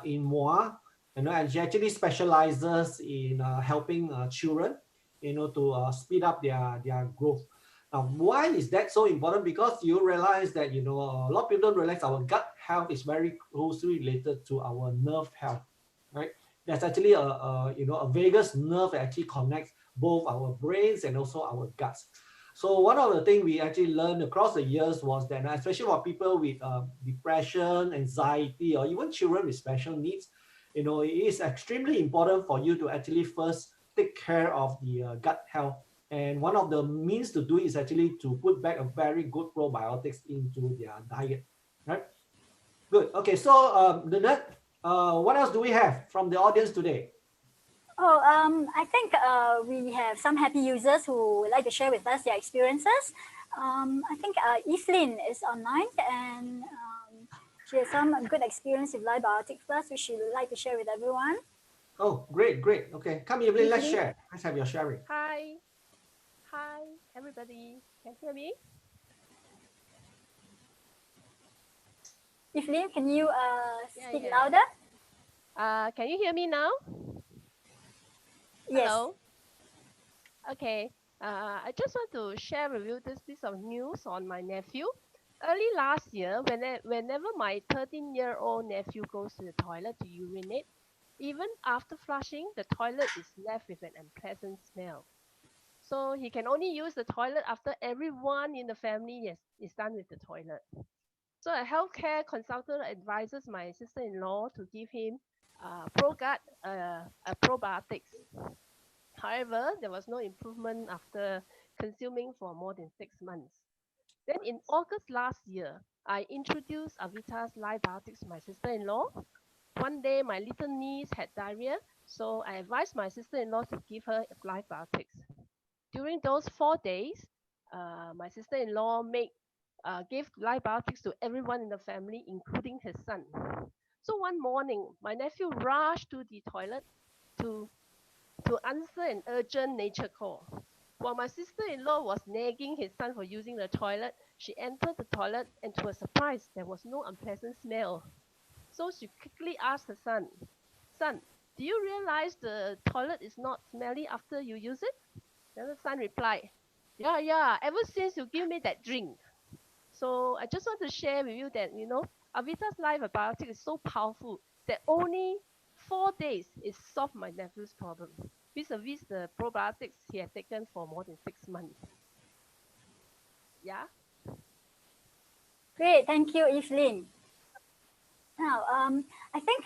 S2: in Muar, and she actually specializes in helping children, to speed up their growth. Now, why is that so important? Because you realize that, a lot of people don't realize our gut health is very closely related to our nerve health, right? There's actually a vagus nerve that actually connects both our brains and also our guts. So one of the things we actually learned across the years was that, especially for people with depression, anxiety, or even children with special needs, it is extremely important for you to actually first take care of the gut health. And one of the means to do it is actually to put back a very good probiotics into their diet, right? Good. Okay, so Lynette, What else do we have from the audience today?
S1: Oh, I think we have some happy users who would like to share with us their experiences. I think Evelyn is online and she has some good experience with live biotics plus, which she would like to share with everyone.
S2: Oh, great, great. Okay, come Evelyn, let's share. Let's have your sharing.
S13: Hi. Hi, everybody. Can you hear me?
S1: Evelyn, can you speak louder?
S13: Can you hear me now?
S1: Yes.
S13: Hello? Okay. I just want to share with you this piece of news on my nephew. Early last year, whenever my 13-year-old nephew goes to the toilet to urinate, even after flushing, the toilet is left with an unpleasant smell. So he can only use the toilet after everyone in the family is done with the toilet. So a healthcare consultant advises my sister-in-law to give him ProGuard probiotics. However, there was no improvement after consuming for more than 6 months. Then in August last year, I introduced Avita's live biotics to my sister-in-law. One day, my little niece had diarrhea, so I advised my sister-in-law to give her live biotics. During those 4 days, my sister-in-law gave live biotics to everyone in the family, including his son. So one morning, my nephew rushed to the toilet to answer an urgent nature call. While my sister-in-law was nagging his son for using the toilet, she entered the toilet and to her surprise, there was no unpleasant smell. So she quickly asked her son, "Son, do you realize the toilet is not smelly after you use it?" Then the son replied, yeah, ever since you give me that drink. So I just want to share with you that, Avita's live biotic is so powerful that only 4 days it solved my nephew's problem, vis-a-vis the probiotics he had taken for more than 6 months. Yeah.
S1: Great, thank you, Evelyn. Now, I think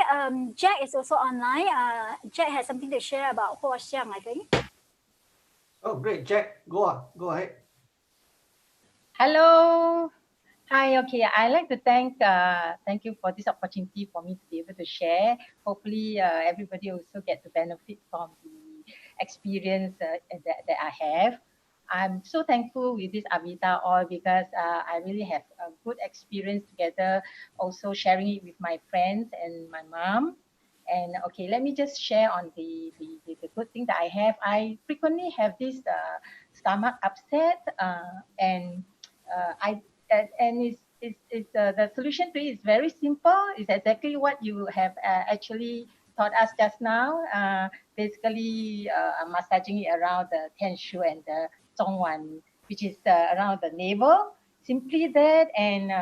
S1: Jack is also online. Jack has something to share about Ho Xiang, I think.
S2: Oh, great, Jack, go ahead.
S14: Hello. Hi, okay. I'd like to thank you for this opportunity for me to be able to share. Hopefully, everybody also get to benefit from the experience that I have. I'm so thankful with this Avita oil because I really have a good experience together, also sharing it with my friends and my mom. And okay, let me just share on the good thing that I have. I frequently have this stomach upset and the solution to it is very simple. It's exactly what you have actually taught us just now. Basically, I'm massaging it around the Tianshu and the Zhongwan, which is around the navel. Simply that, and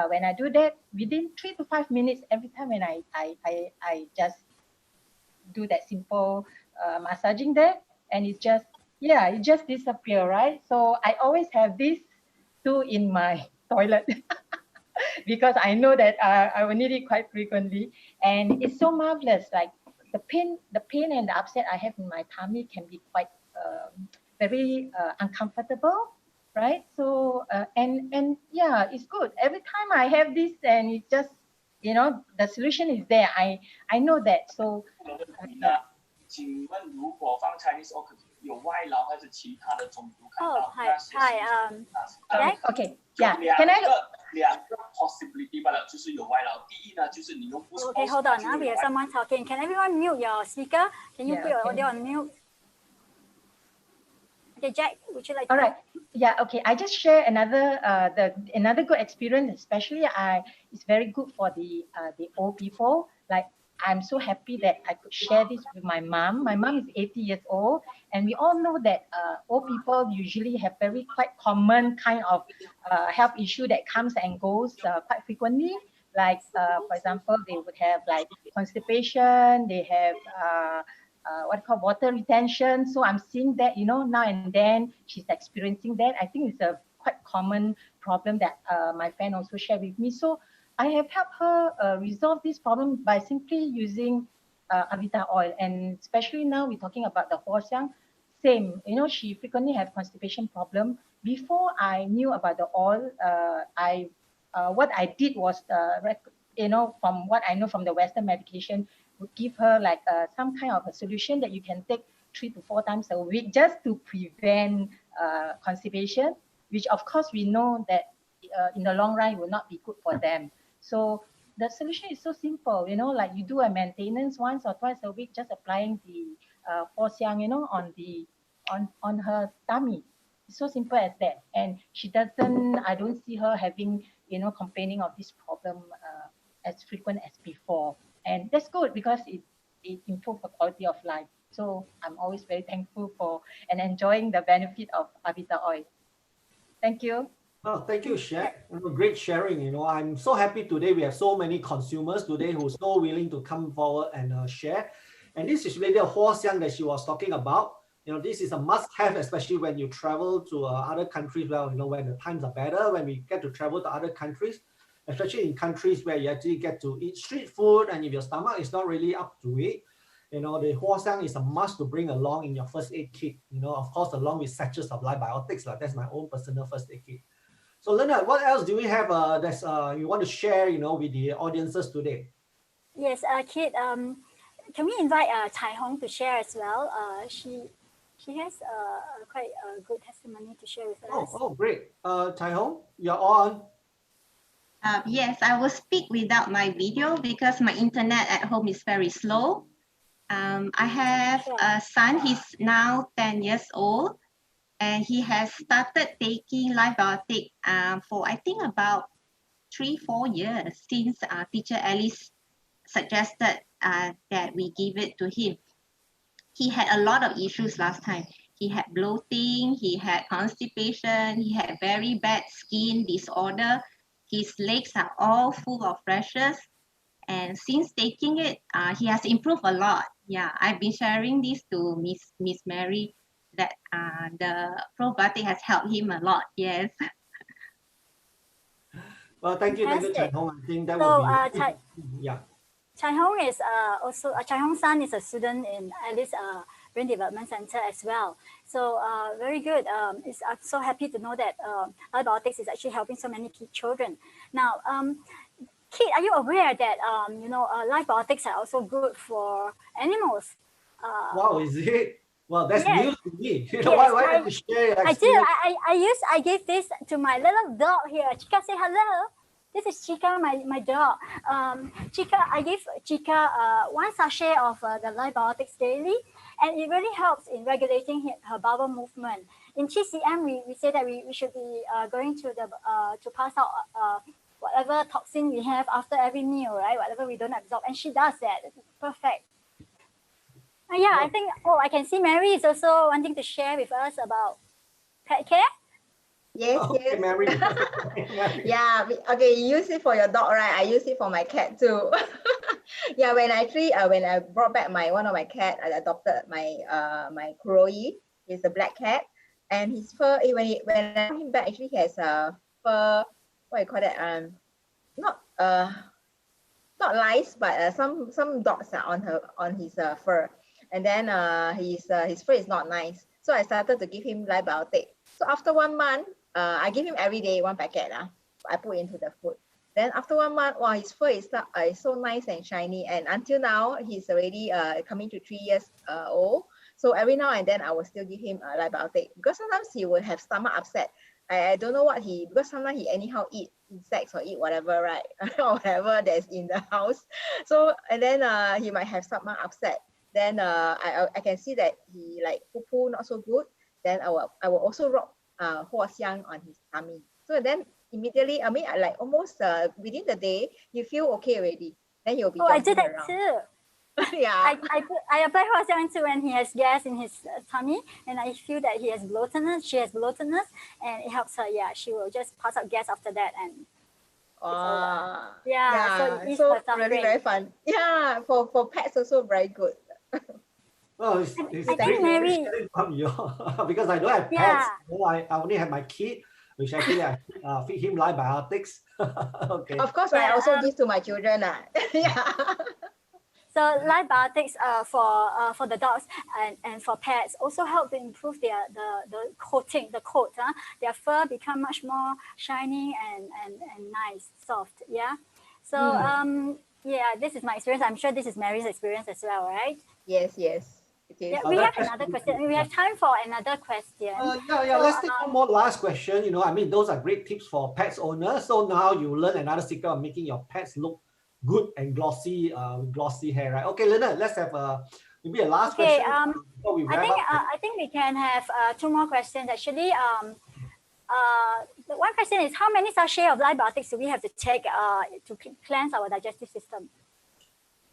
S14: when I do that, within 3 to 5 minutes, every time when I just do that simple massaging there, and it just disappear, right? So I always have this too in my toilet because I know that I will need it quite frequently, and it's so marvelous. Like the pain and the upset I have in my tummy can be quite very uncomfortable, right? So and yeah, it's good. Every time I have this, and it's just the solution is there. I know that. So
S6: 请问如果放 Chinese orchid 有外劳还是其他的种族看到，
S14: Okay, yeah. Can I
S6: 两个 possibility 罢了，就是有外劳。第一呢，就是你用
S1: Okay, hold on. We have someone talking. Can everyone mute your speaker? Can you put your audio on mute? Okay, Jack, would you like to?
S14: All right. Yeah, okay. I just share another another good experience, especially it's very good for the old people. Like I'm so happy that I could share this with my mom. My mom is 80 years old, and we all know that old people usually have quite common kind of health issue that comes and goes quite frequently. Like for example, they would have like constipation. They have what called water retention. So I'm seeing that now and then she's experiencing that. I think it's a quite common problem that my friend also shared with me. So I have helped her resolve this problem by simply using Avita oil, and especially now we're talking about the Ho Xiang. Same, she frequently have constipation problem. Before I knew about the oil, what I did was you know, from what I know from the Western medication, would give her like some kind of a solution that you can take 3 to 4 times a week just to prevent constipation, which of course we know that in the long run will not be good for them. So the solution is so simple, you know, like you do a maintenance once or twice a week, just applying the Huoxiang, you know, on her tummy. It's so simple as that. And she doesn't, I don't see her having, you know, complaining of this problem as frequent as before. And that's good because it improves her quality of life. So I'm always very thankful for and enjoying the benefit of Avita oil. Thank you.
S2: Oh, thank you, Shaq. Great sharing. You know, I'm so happy today. We have so many consumers today who are so willing to come forward and share. And this is really a Huoxiang that she was talking about. You know, this is a must-have, especially when you travel to other countries. Well, you know, when the times are better, when we get to travel to other countries, especially in countries where you actually get to eat street food, and if your stomach is not really up to it, you know, the Huoxiang is a must to bring along in your first aid kit. You know, of course, along with sachets of live biotics. That's my own personal first aid kit. So, Leonard, what else do we have that's you want to share, you know, with the audiences today?
S1: Yes, Kit. Can we invite Chai Hong to share as well? She has quite a good testimony to share with us.
S2: Oh, great. Chai Hong, you're on.
S15: Yes, I will speak without my video because my internet at home is very slow. I have a son, he's now 10 years old, and he has started taking live biotic for I think about 3-4 years since teacher Alice suggested that we give it to him. He had a lot of issues last time. He had bloating, he had constipation, he had very bad skin disorder. His legs are all full of rashes. And since taking it, he has improved a lot. Yeah, I've been sharing this to Miss Mary that the probiotic has helped him a lot. Yes.
S2: Well, thank you, Chai Hong. I think that
S1: So,
S2: would be yeah.
S1: Chai Hong is also Chai Hong's son is a student in Alice Brain Development Center as well. So very good. I'm so happy to know that live biotics is actually helping so many children. Now, Kate, are you aware that you know live biotics are also good for animals?
S2: Wow, is it? Well, that's
S1: yes.
S2: news to me. You know, why don't you share your
S1: experience? I gave this to my little dog here. Chica, say hello. This is Chica, my dog. Chica, I give Chica 1 sachet of the live biotics daily, and it really helps in regulating her bowel movement. In TCM, we say that we should be going to the to pass out whatever toxin we have after every meal, right? Whatever we don't absorb, and she does that. It's perfect. Yeah, I think. Oh, I can see Mary is also wanting to share with us about pet care.
S16: Yes,
S2: okay,
S16: yes.
S2: Mary.
S16: Yeah, okay, you use it for your dog, right? I use it for my cat too. Yeah, when I brought back one of my cat, I adopted my Kuroi. He's a black cat, and his fur. When I brought him back, actually he has a fur. What do you call that? Not lice, but some dots are on his fur, and then his fur is not nice. So I started to give him live biotic. So after 1 month, I give him every day 1 packet. I put into the food. Then after 1 month, wow, his fur is so nice and shiny. And until now, he's already coming to 3 years old. So every now and then, I will still give him live biotic because sometimes he will have stomach upset. I don't know what because sometimes he anyhow eat insects or eat whatever, right? Or whatever that's in the house. So, and then he might have stomach upset. Then I can see that he like poo not so good. Then I will also rub Huoxiang on his tummy. So then immediately, I mean, like almost within the day, you feel okay already. Then he'll be
S1: I did that
S16: around.
S1: too.
S16: Yeah.
S1: I apply Huoxiang too when he has gas in his tummy, and I feel that he has bloatedness. She has bloatedness, and it helps her. Yeah, she will just pass out gas after that, and
S16: yeah. So really very fun. Yeah, for pets also very good.
S2: Oh, it's
S1: I think Mary
S2: from you because I don't have pets. You know, I only have my kid, which actually I feed him live biotics. Okay.
S16: Of course, I also give to my children. Yeah.
S1: So live biotics for the dogs and for pets also help to improve the coating, the coat. Their fur become much more shiny and nice, soft. Yeah. So yeah, this is my experience. I'm sure this is Mary's experience as well, right?
S16: Yes, yes. It is.
S1: Yeah, we have another question. We have time for another question.
S2: Yeah, let's take one more last question. I mean, those are great tips for pets owners. So now you learn another secret of making your pets look good and glossy, with glossy hair, right? Okay, Leonard, let's have maybe a last question before we wrap up.
S1: I think we can have 2 more questions actually. The one question is, how many sachets of live biotics do we have to take to cleanse our digestive system?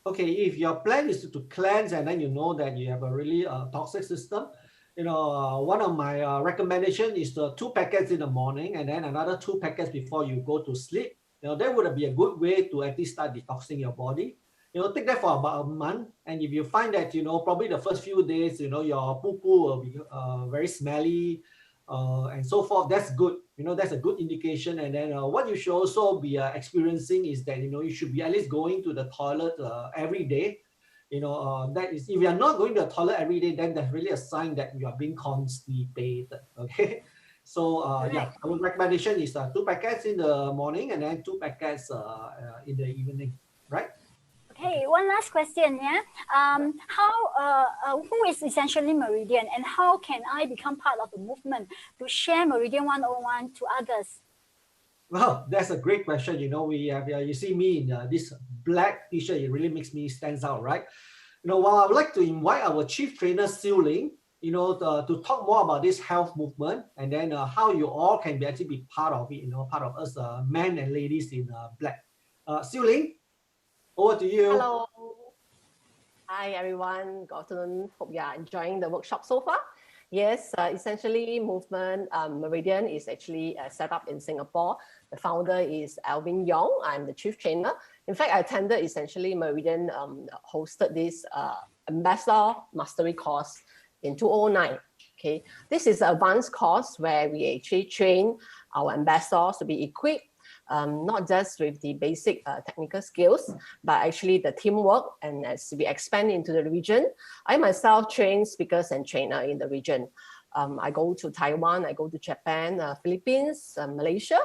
S2: Okay, if your plan is to cleanse and then you know that you have a really toxic system, one of my recommendation is 2 packets in the morning and then another 2 packets before you go to sleep. That would be a good way to at least start detoxing your body. Take that for about a month, and if you find that probably the first few days your poo-poo will be very smelly and so forth, that's good. That's a good indication. And then what you should also be experiencing is that you should be at least going to the toilet every day. That is, if you are not going to the toilet every day, then that's really a sign that you are being constipated. Okay. So yeah, our recommendation is 2 packets in the morning and then 2 packets in the evening, right?
S1: Okay, one last question. Yeah, who is Essentially Meridian, and how can I become part of the movement to share Meridian 101 to others?
S2: Well, that's a great question. We have you see me in this black t-shirt. It really makes me stand out, right? Well, I would like to invite our chief trainer Siu Ling, to talk more about this health movement, and then how you all can actually be part of it. Part of us, men and ladies in black. Siu Ling, over to you.
S4: Hello. Hi, everyone. Good afternoon. Hope you are enjoying the workshop so far. Yes, Essentially Movement Meridian is actually set up in Singapore. The founder is Alvin Yong. I'm the chief trainer. In fact, I attended Essentially Meridian, hosted this Ambassador Mastery course in 2009. Okay, this is an advanced course where we actually train our ambassadors to be equipped not just with the basic technical skills, but actually the teamwork. And as we expand into the region, I myself train speakers and trainer in the region. I go to Taiwan, I go to Japan, Philippines, Malaysia.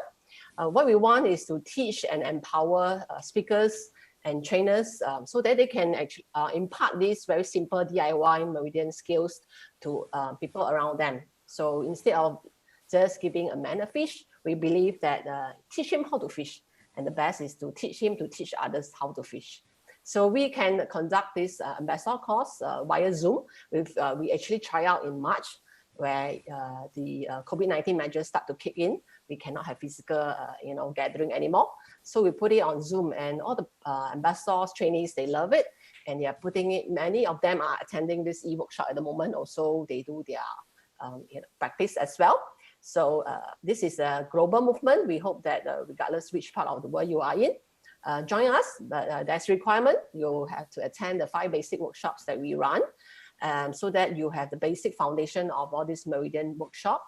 S4: What we want is to teach and empower speakers and trainers so that they can actually impart these very simple DIY Meridian skills to people around them. So instead of just giving a man a fish, we believe that teach him how to fish, and the best is to teach him to teach others how to fish. So we can conduct this ambassador course via Zoom. We actually try out in March, where the COVID-19 measures start to kick in. We cannot have physical gathering anymore. So we put it on Zoom, and all the ambassadors, trainees, they love it, and they are putting it. Many of them are attending this e-workshop at the moment. Also, they do their practice as well. So this is a global movement. We hope that regardless which part of the world you are in, join us. But that's a requirement. You have to attend the 5 basic workshops that we run, so that you have the basic foundation of all this Meridian workshop.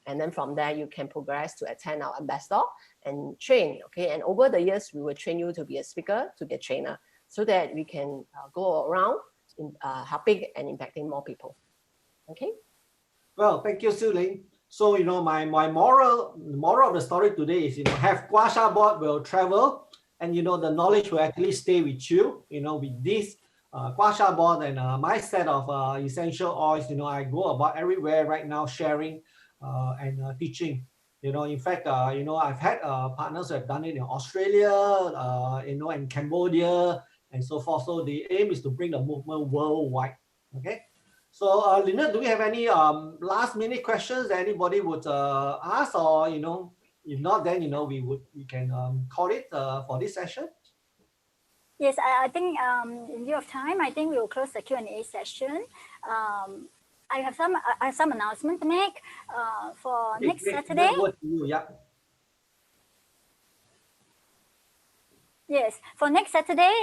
S4: And then from there, you can progress to attend our ambassador and train. Okay, and over the years, we will train you to be a speaker, to be a trainer, so that we can go around helping and impacting more people. Okay.
S2: Well, thank you, Siu Ling. So, my moral of the story today is, have gua sha board will travel, and, the knowledge will actually stay with you, with this gua sha board and my set of essential oils. I go about everywhere right now sharing and teaching. In fact, I've had partners who have done it in Australia, in Cambodia, and so forth. So the aim is to bring the movement worldwide. Okay. So, Lynette, do we have any last-minute questions that anybody would ask, or if not, then we can call it for this session.
S1: Yes, I think in view of time, I think we will close the Q&A session. I have some announcement to make for next Saturday.
S2: Yeah.
S1: Yes, for next Saturday.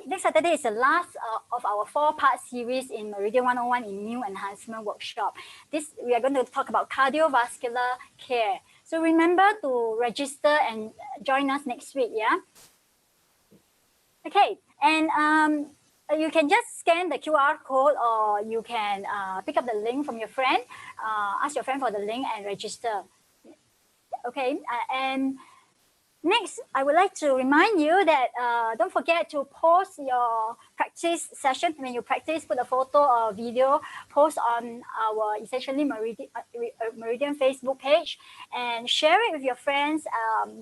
S1: Next Saturday is the last of our 4-part series in Meridian 101 Immune Enhancement Workshop. We are going to talk about cardiovascular care. So remember to register and join us next week, yeah? Okay, and you can just scan the QR code, or you can pick up the link from your friend, ask your friend for the link and register. Okay, and Next, I would like to remind you that don't forget to post your practice session. When you practice, put a photo or video, post on our Essentially Meridian Facebook page and share it with your friends.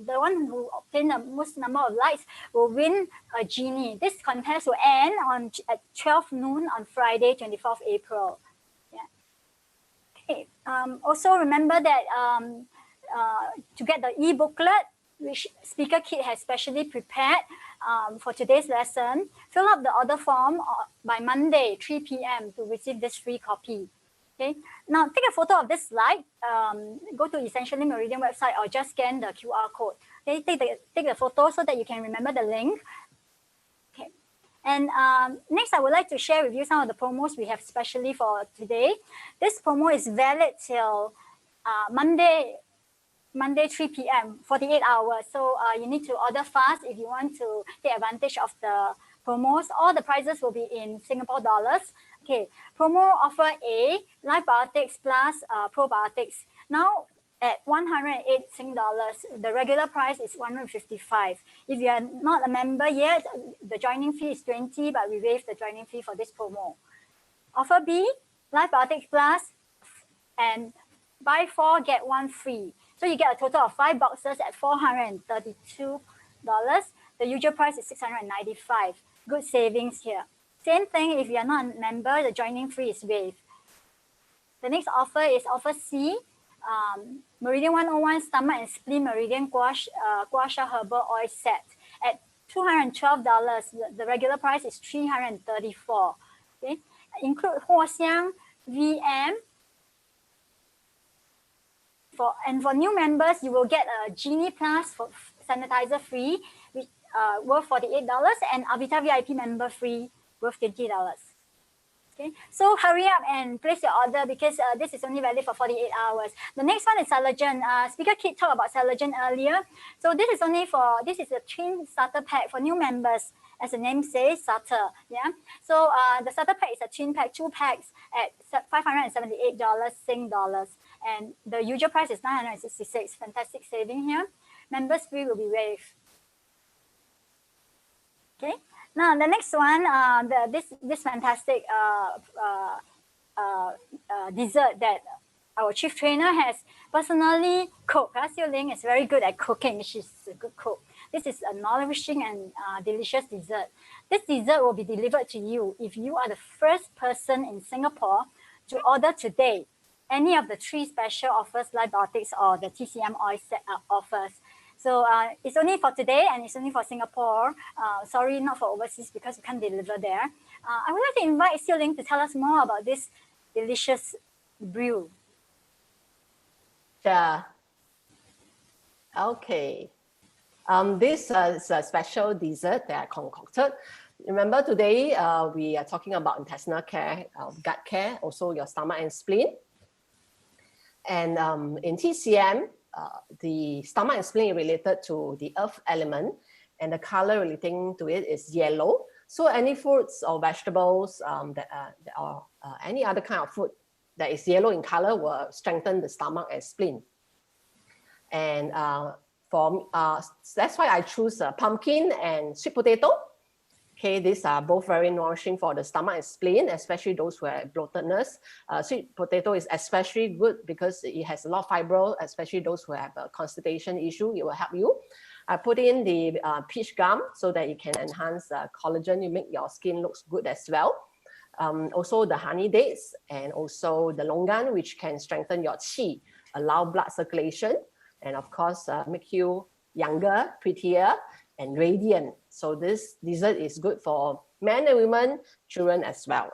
S1: The one who obtain the most number of likes will win a genie. This contest will end at 12 noon on Friday, 24th April. Yeah. Okay. Also remember that to get the e-booklet, which Speaker Kit has specially prepared for today's lesson, fill up the order form by Monday, 3 p.m. to receive this free copy. Okay. Now take a photo of this slide. Go to Essentially Meridian website or just scan the QR code. Okay. Take the photo so that you can remember the link. Okay. And next, I would like to share with you some of the promos we have specially for today. This promo is valid till Monday 3 p.m., 48 hours. So you need to order fast if you want to take advantage of the promos. All the prices will be in Singapore dollars. Okay, promo offer A, Live Biotics plus Probiotics. Now at 108 Sing dollars, the regular price is 155. If you are not a member yet, the joining fee is 20, but we waive the joining fee for this promo. Offer B, Live Biotics plus and buy 4, get 1 free. So you get a total of 5 boxes at $432. The usual price is $695. Good savings here. Same thing, if you're not a member, the joining fee is waived. The next offer is offer C, Meridian 101 Stomach and Spleen Meridian Gua Sha Herbal Oil Set at $212. The regular price is $334. Okay, include Huo Xiang, VM. For new members, you will get a Genie Plus for sanitizer free, which worth $48, and Avita VIP member free, worth $20. Okay, so hurry up and place your order because this is only valid for 48 hours. The next one is Collagen. Speaker Kit talked about Collagen earlier. So this is a twin starter pack for new members, as the name says, starter. Yeah. So the starter pack is a twin pack, 2 packs at $578 Sing dollars. And the usual price is $966. Fantastic saving here. Members fee will be waived. Okay. Now the next one, this fantastic dessert that our chief trainer has personally cooked. Xiu Ling is very good at cooking. She's a good cook. This is a nourishing and delicious dessert. This dessert will be delivered to you if you are the first person in Singapore to order today any of the 3 special offers, Live Biotics or the TCM oil set offers. So it's only for today and it's only for Singapore. Sorry, not for overseas because we can't deliver there. I would like to invite Xiu Ling to tell us more about this delicious brew.
S4: Yeah. Okay. This is a special dessert that I concocted. Remember today we are talking about intestinal care, gut care, also your stomach and spleen. And in TCM, the stomach and spleen related to the earth element, and the color relating to it is yellow. So any fruits or vegetables or any other kind of food that is yellow in color will strengthen the stomach and spleen. And that's why I choose pumpkin and sweet potato. Okay, these are both very nourishing for the stomach and spleen, especially those who have bloatedness. Sweet potato is especially good because it has a lot of fiber, especially those who have a constipation issue. It will help you. I put in the peach gum so that it can enhance collagen. You make your skin looks good as well. Also the honey dates and also the longan, which can strengthen your qi, allow blood circulation, and of course make you younger, prettier, and radiant. So this dessert is good for men and women, children as well,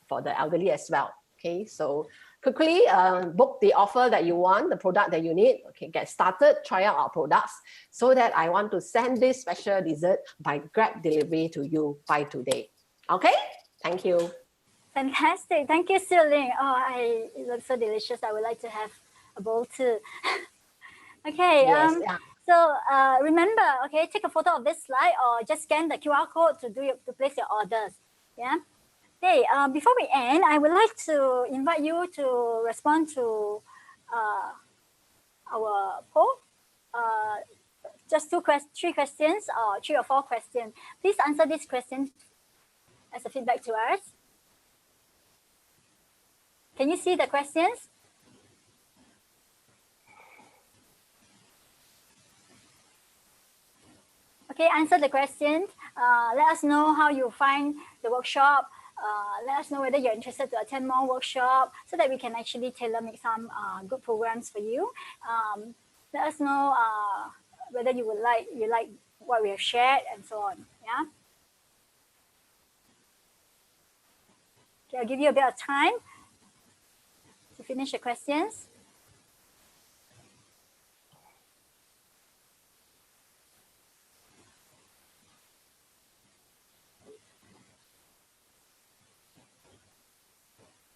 S4: for the elderly as well. Okay, so quickly book the offer that you want, the product that you need. Okay, get started, try out our products so that I want to send this special dessert by Grab delivery to you by today. Okay, thank you.
S1: Fantastic, thank you, Xiu Ling. Oh, it looks so delicious. I would like to have a bowl too. Okay.
S4: Yes,
S1: So remember, okay, take a photo of this slide or just scan the QR code to place your orders. Yeah. Okay. Before we end, I would like to invite you to respond to our poll. just three questions or 3 or 4 questions. Please answer these questions as a feedback to us. Can you see the questions? Okay, answer the questions. Let us know how you find the workshop. Let us know whether you're interested to attend more workshop so that we can actually tailor make some good programs for you. Let us know whether you like what we have shared and so on. Yeah. Okay, I'll give you a bit of time to finish the questions.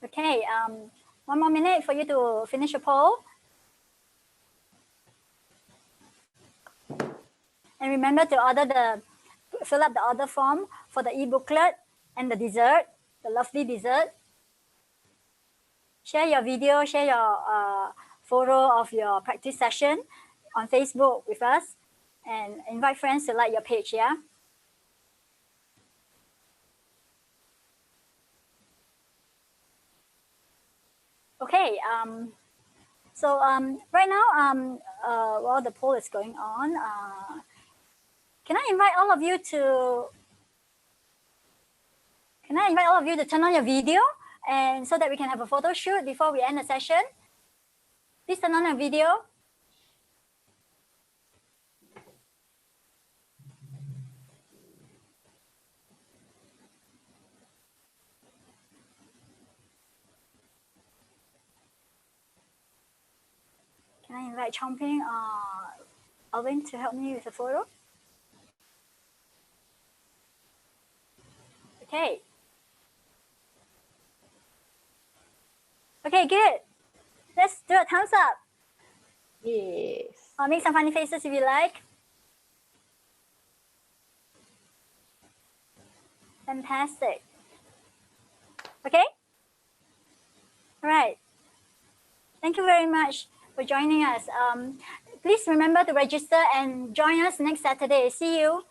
S1: Okay, 1 more minute for you to finish your poll. And remember to fill up the order form for the e-booklet and the dessert, the lovely dessert. Share your video, share your photo of your practice session on Facebook with us and invite friends to like your page, yeah? Okay, so right now, while the poll is going on, can I invite all of you to turn on your video and so that we can have a photo shoot before we end the session? Please turn on your video. Can I invite Chongping or Alvin to help me with the photo? Okay. Okay, good. Let's do a thumbs up.
S4: Yes.
S1: Or make some funny faces if you like. Fantastic. Okay? All right. Thank you very much for joining us. Please remember to register and join us next Saturday. See you.